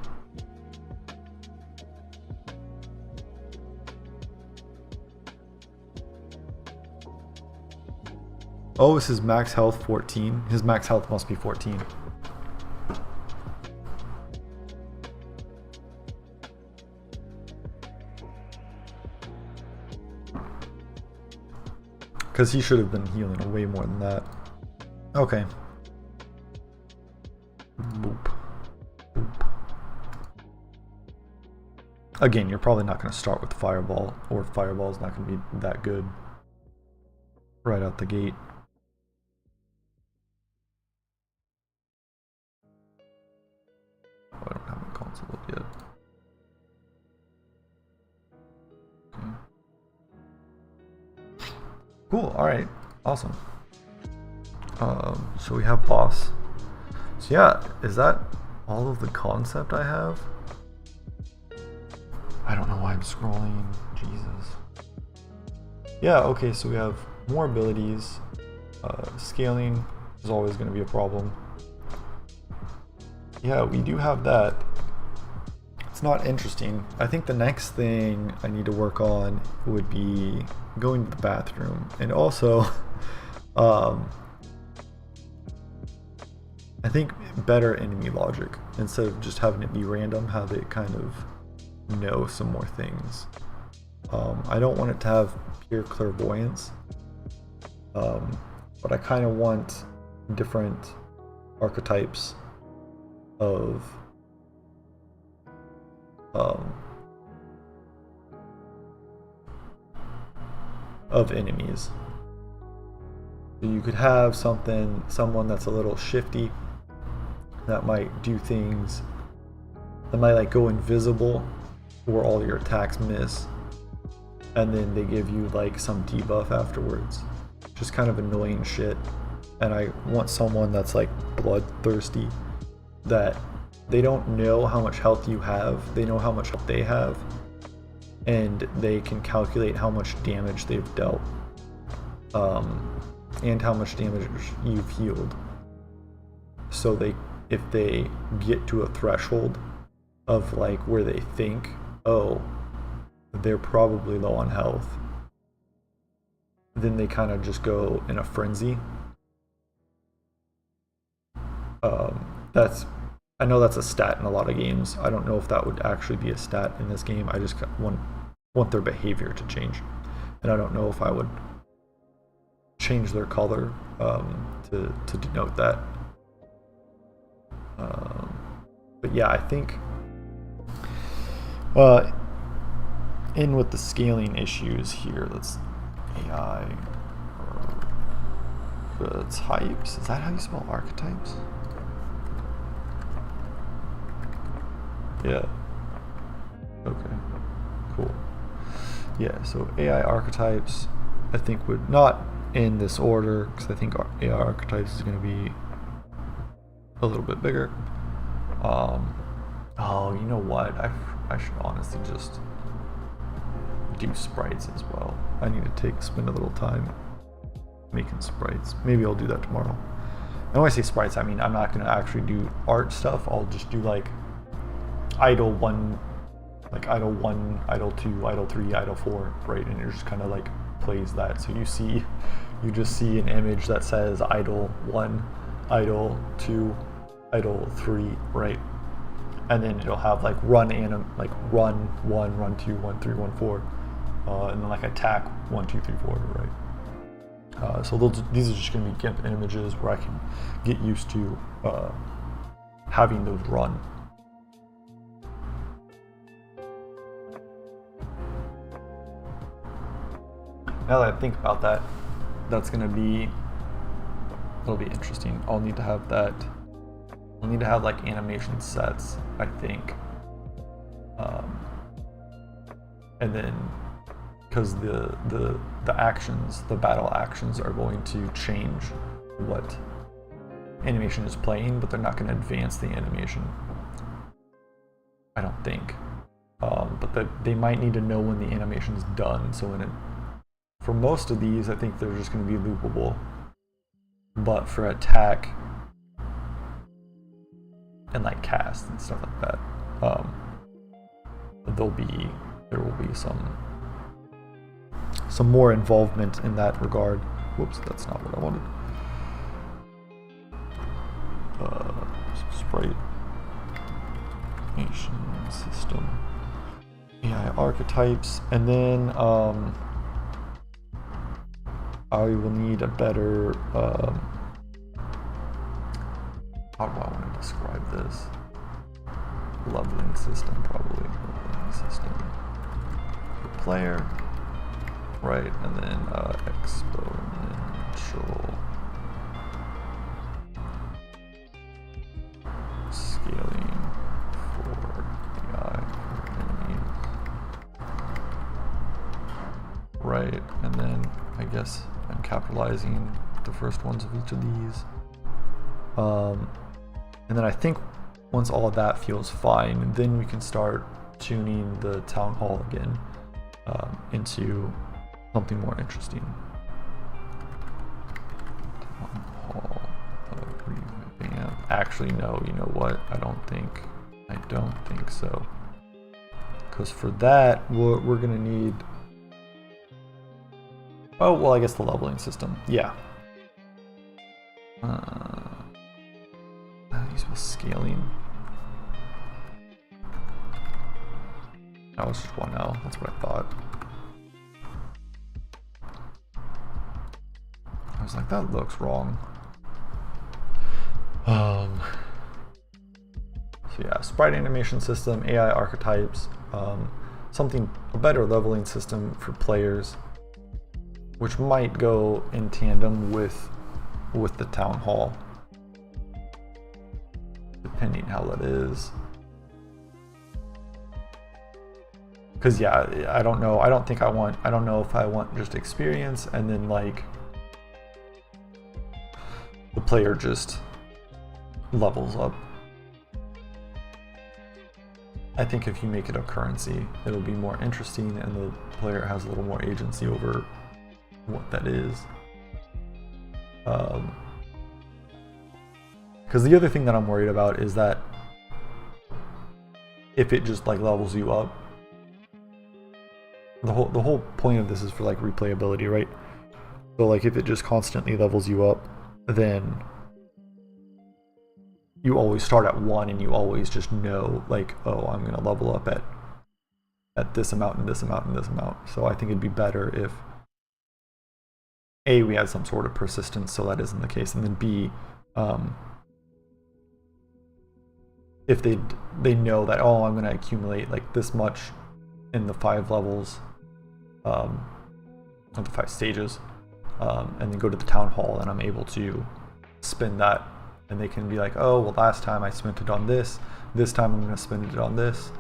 Speaker 1: Oh, this is max health 14. His max health must be 14. Because he should have been healing way more than that. Okay. Boop. Boop. Again, you're probably not going to start with Fireball, or Fireball's not going to be that good right out the gate. Oh, I don't have my console up yet. Okay. Cool, alright, awesome. So we have boss. So yeah, is that all of the concept I have? I don't know why I'm scrolling, Jesus. Yeah, okay, so we have more abilities. Scaling is always going to be a problem. Yeah, we do have that. It's not interesting. I think the next thing I need to work on would be going to the bathroom, and also I think better enemy logic. Instead of just having it be random, have it kind of know some more things. I don't want it to have pure clairvoyance, but I kind of want different archetypes of enemies. So you could have someone that's a little shifty, that might do things, that might like go invisible or all your attacks miss, and then they give you like some debuff afterwards. Just kind of annoying shit. And I want someone that's like bloodthirsty, that they don't know how much health you have, they know how much health they have, and they can calculate how much damage they've dealt, and how much damage you've healed. So if they get to a threshold of like where they think, oh, they're probably low on health, then they kind of just go in a frenzy. I know that's a stat in a lot of games. I don't know if that would actually be a stat in this game. I just want their behavior to change, and I don't know if I would change their color to denote that. But yeah, I think in with the scaling issues here, let's AI types. Is that how you spell archetypes? Yeah. Okay. Cool. Yeah, so AI archetypes, I think would not in this order, because I think AI archetypes is going to be a little bit bigger. Oh, you know what? I should honestly just do sprites as well. I need to spend a little time making sprites. Maybe I'll do that tomorrow. And when I say sprites, I mean I'm not going to actually do art stuff. I'll just do like idle 1, idle 1, idle 2, idle 3, idle 4, right? And it just kind of like plays that. So you just see an image that says idle 1, idle 2, idle 3, right? And then it'll have like run 1, run 2, 1, 3, 1, 4, and then like attack 1, 2, 3, 4, right? So these are just going to be GIMP images where I can get used to having those run. Now that I think about that, it'll be interesting. I'll need to have that. I'll need to have like animation sets, I think. And then, because the actions, the battle actions are going to change what animation is playing, but they're not going to advance the animation, I don't think. But they might need to know when the animation is done. So for most of these, I think they're just going to be loopable. But for attack and like cast and stuff like that, there will be some more involvement in that regard. Whoops, that's not what I wanted. Sprite nation system, AI archetypes, and then I will need a better how do I want to describe this? Leveling system, probably. Leveling system for player, right? And then exponential scaling for AI enemies, right? And then I guess I'm capitalizing the first ones of each of these. And then I think once all of that feels fine, then we can start tuning the town hall again into something more interesting. Town hall revamp. Actually, no. You know what? I don't think so. Because for that, we're going to need... Oh, well, I guess the leveling system. Yeah. Useful scaling. That was just 1L. That's what I thought. I was like, that looks wrong. So yeah, sprite animation system, AI archetypes, a better leveling system for players, which might go in tandem with the town hall, depending how that is. Because yeah, I don't know. I don't know if I want just experience and then like the player just levels up. I think if you make it a currency, it'll be more interesting and the player has a little more agency over what that is. Because the other thing that I'm worried about is that if it just like levels you up, the whole point of this is for like replayability, right? So like if it just constantly levels you up, then you always start at 1 and you always just know like, oh, I'm gonna level up at this amount and this amount and this amount. So I think it'd be better if A, we had some sort of persistence so that isn't the case, and then B, if they know that, oh, I'm gonna accumulate like this much in the 5 levels, or the 5 stages, and then go to the town hall and I'm able to spend that, and they can be like, oh, well, last time I spent it on this time I'm going to spend it on this,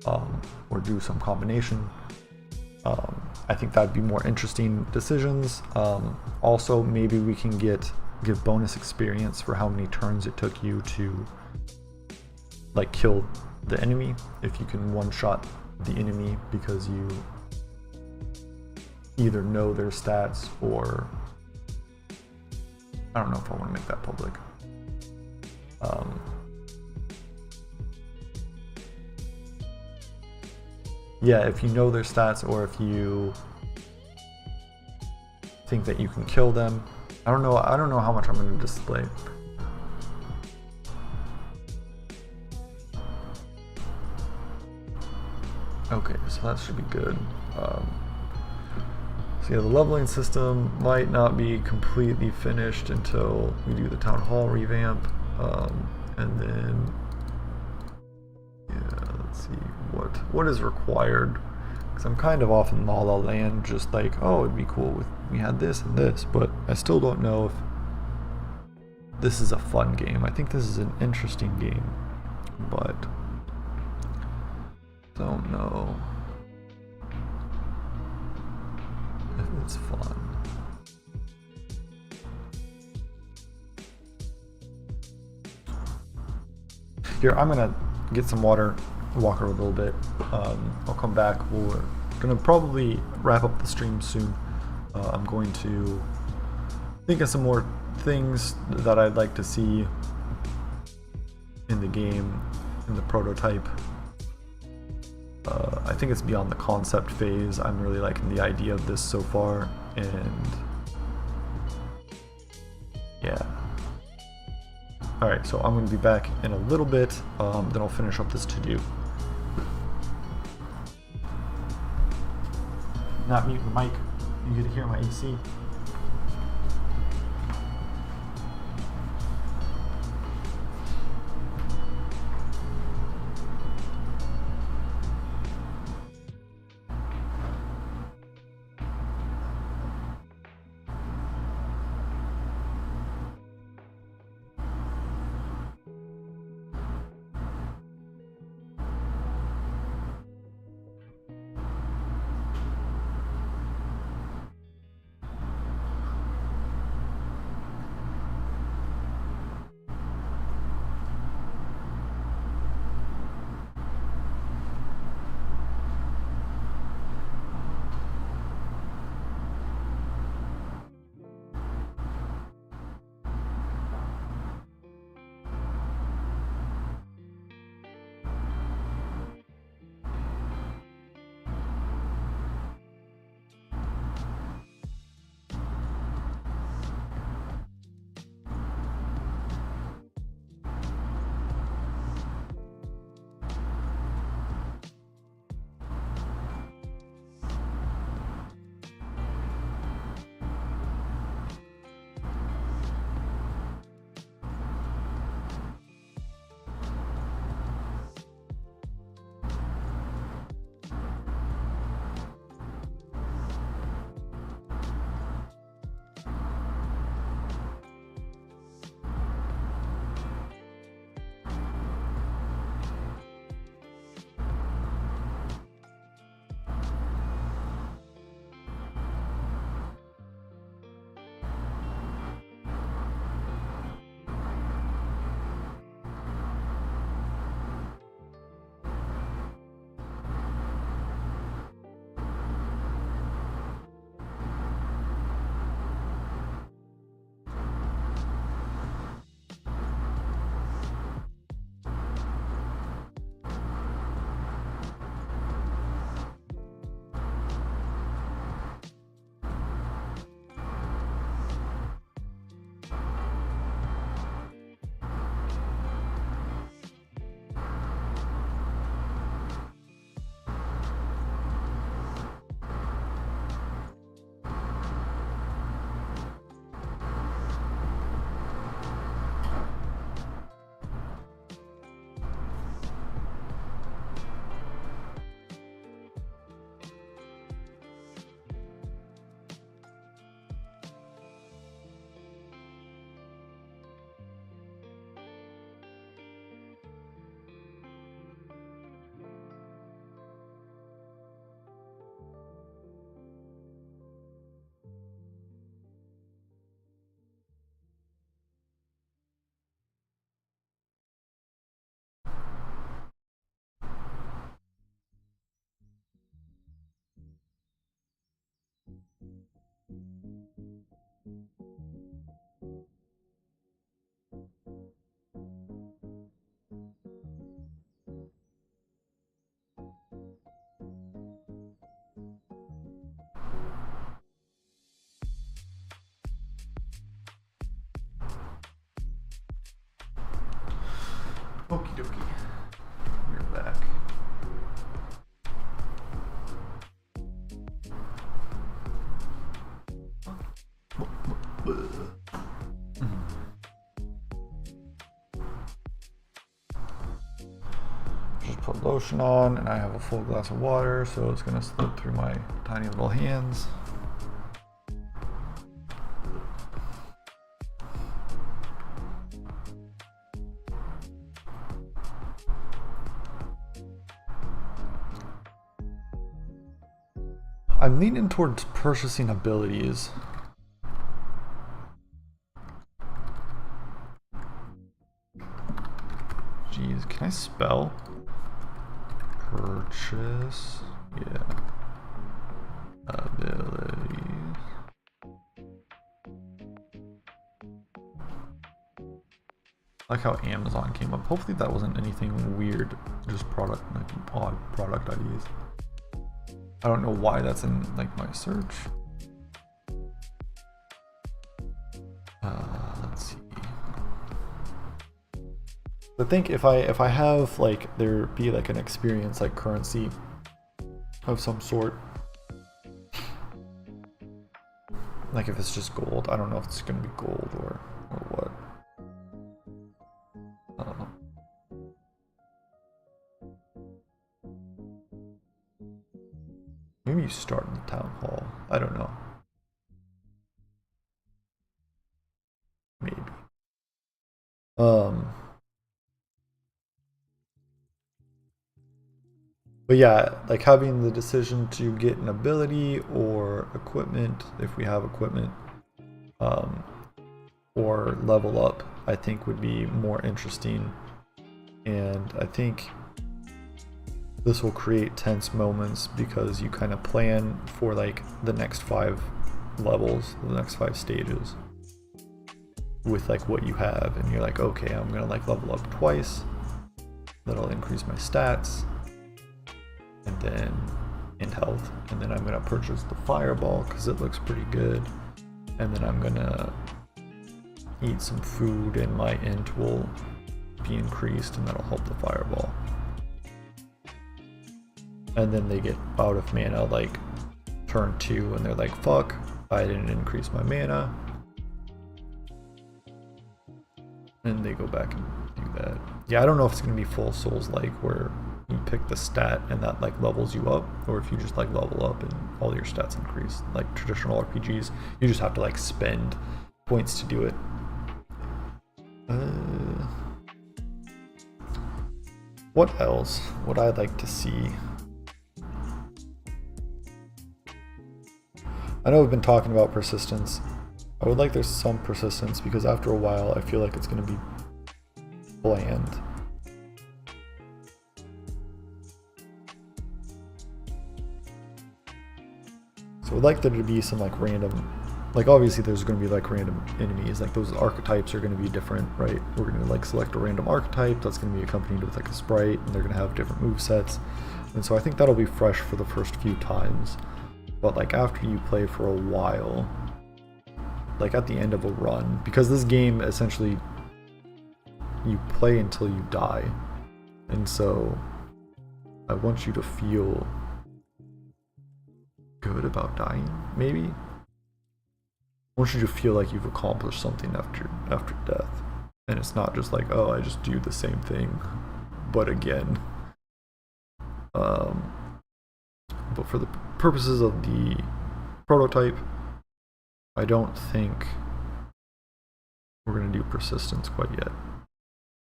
Speaker 1: or do some combination. I think that'd be more interesting decisions. Also, maybe we can give bonus experience for how many turns it took you to like kill the enemy, if you can one-shot the enemy because you either know their stats or I don't know if I want to make that public. Yeah, if you know their stats or if you think that you can kill them. I don't know how much I'm going to display. Okay, so that should be good. So yeah, the leveling system might not be completely finished until we do the town hall revamp, and then yeah, let's see what is required, because I'm kind of off in La La Land, just like, oh, it'd be cool if we had this and this, but I still don't know if this is a fun game. I think this is an interesting game, but don't know if it's fun. Here, I'm gonna get some water, walk around a little bit. I'll come back. We're gonna probably wrap up the stream soon. I'm going to think of some more things that I'd like to see in the game, in the prototype. I think it's beyond the concept phase. I'm really liking the idea of this so far, and yeah. Alright, so I'm going to be back in a little bit, then I'll finish up this to-do. Not mute the mic, you get to hear my AC. Okie dokie. We're back. Just put lotion on, and I have a full glass of water, so it's gonna slip through my tiny little hands. I'm leaning towards purchasing abilities. Jeez, can I spell? Purchase, yeah. Abilities. I like how Amazon came up. Hopefully that wasn't anything weird, just product, like odd product IDs. I don't know why that's in like my search. Let's see. I think if I have like there be like an experience like currency of some sort, like if it's just gold, I don't know if it's gonna be gold or what. Maybe you start in the town hall. I don't know. Maybe. But yeah, like having the decision to get an ability or equipment, if we have equipment, or level up, I think would be more interesting. And I think this will create tense moments because you kind of plan for like the next 5 levels, the next 5 stages with like what you have, and you're like, okay, I'm gonna like level up twice, that'll increase my stats, and then in health, and then I'm gonna purchase the fireball because it looks pretty good, and then I'm gonna eat some food and my int will be increased, and that'll help the fireball. And then they get out of mana like turn 2 and they're like, fuck, I didn't increase my mana. And they go back and do that. Yeah, I don't know if it's gonna be full Souls like where you pick the stat and that like levels you up, or if you just like level up and all your stats increase. Like traditional RPGs, you just have to like spend points to do it. What else would I like to see? I know we've been talking about persistence. I would like there's some persistence because after a while I feel like it's going to be bland. So I'd like there to be some like random, like obviously there's going to be like random enemies, like those archetypes are going to be different, right? We're going to like select a random archetype that's going to be accompanied with like a sprite, and they're going to have different movesets. And so I think that'll be fresh for the first few times. But like after you play for a while, like at the end of a run, because this game essentially you play until you die, and so I want you to feel good about dying. Maybe I want you to feel like you've accomplished something after death, and it's not just like, oh, I just do the same thing but again. But for the purposes of the prototype, I don't think we're going to do persistence quite yet.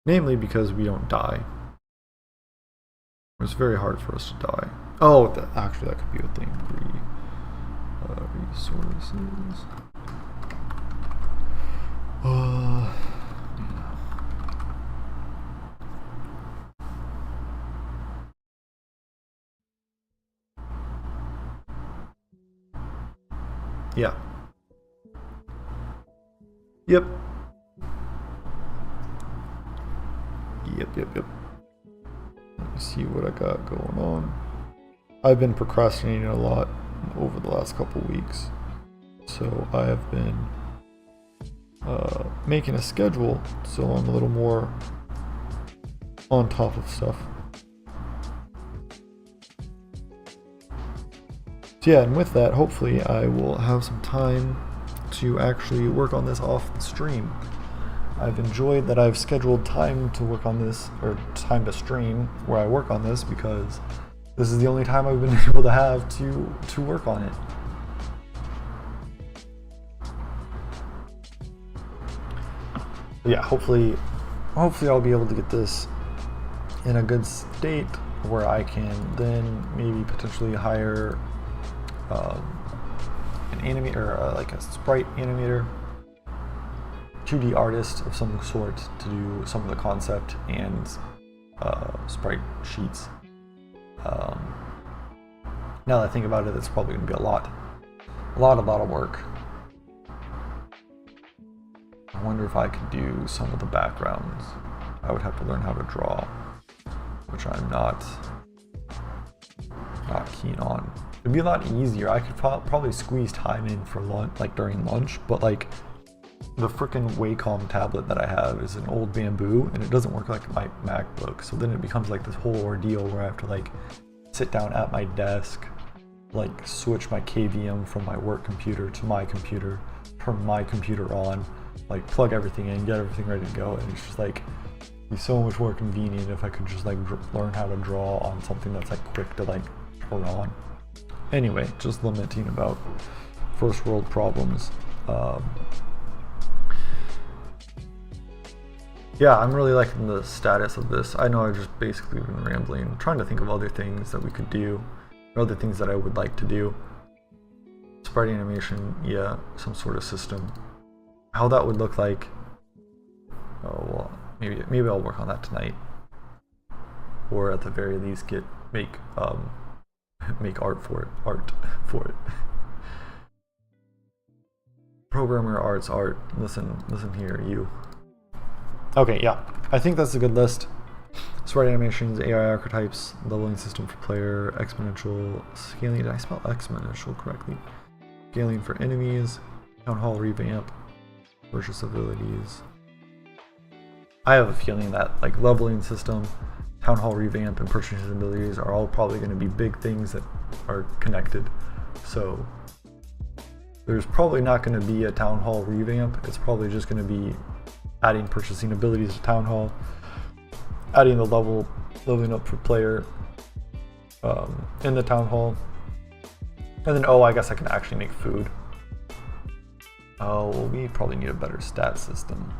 Speaker 1: Namely because we don't die. It's very hard for us to die. Oh, actually that could be a thing. Resources. Yeah. Yep. Yep. Let me see what I got going on. I've been procrastinating a lot over the last couple weeks. So I have been making a schedule so I'm a little more on top of stuff. So yeah, and with that, hopefully I will have some time to actually work on this off the stream. I've enjoyed that I've scheduled time to work on this, or time to stream where I work on this, because this is the only time I've been able to have to work on it. But yeah, hopefully I'll be able to get this in a good state where I can then maybe potentially hire an animator, like a sprite animator, 2D artist of some sort to do some of the concept and sprite sheets. Now that I think about it, it's probably going to be a lot of work. I wonder if I could do some of the backgrounds. I would have to learn how to draw, which I'm not keen on. It'd be a lot easier. I could probably squeeze time in for lunch, like during lunch, but like the frickin' Wacom tablet that I have is an old bamboo and it doesn't work like my MacBook. So then it becomes like this whole ordeal where I have to like sit down at my desk, like switch my KVM from my work computer to my computer, turn my computer on, like plug everything in, get everything ready to go. And it's just like, it'd be so much more convenient if I could just like learn how to draw on something that's like quick to like turn on. Anyway, just lamenting about first world problems. Yeah, I'm really liking the status of this. I know I've just basically been rambling, trying to think of other things that we could do, or other things that I would like to do. Sprite animation, yeah, some sort of system. How that would look like, oh well, maybe I'll work on that tonight, or at the very least make art for it. Programmer arts art. Listen here, you. Okay, yeah, I think that's a good list. Sprite animations, AI archetypes, leveling system for player, exponential scaling. Did I spell exponential correctly? Scaling for enemies, town hall revamp, purchase abilities. I have a feeling that like leveling system, town hall revamp, and purchasing abilities are all probably going to be big things that are connected. So there's probably not going to be a town hall revamp. It's probably just going to be adding purchasing abilities to town hall, adding the leveling up for player in the town hall, and then I guess I can actually make food. Oh, well, we probably need a better stat system.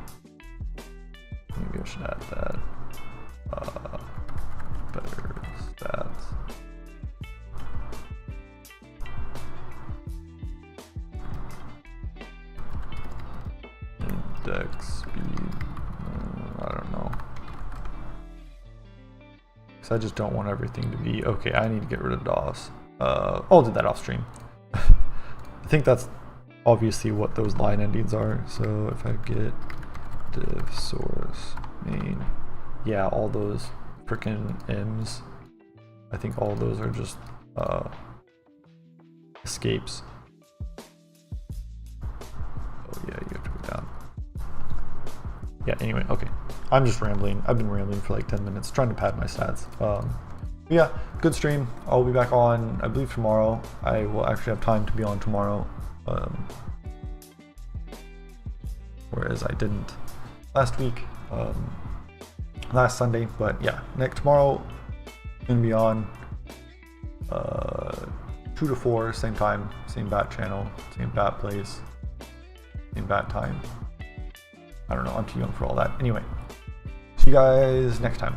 Speaker 1: Maybe I should add that. Better stats. Index speed. I don't know. Because I just don't want everything to be okay. I need to get rid of DOS. I'll do that off stream. I think that's obviously what those line endings are. So if I get div source main, yeah, all those frickin' M's, I think all those are just escapes. Oh yeah, you have to go down. Yeah, anyway, okay. I'm just rambling. I've been rambling for like 10 minutes, trying to pad my stats. Yeah, good stream. I'll be back on, I believe, tomorrow. I will actually have time to be on tomorrow. Whereas I didn't last week, last Sunday. But yeah, tomorrow I'm gonna be on 2 to 4, same time, same bat channel, same bat place, same bat time. I don't know, I'm too young for all that. Anyway, see you guys next time.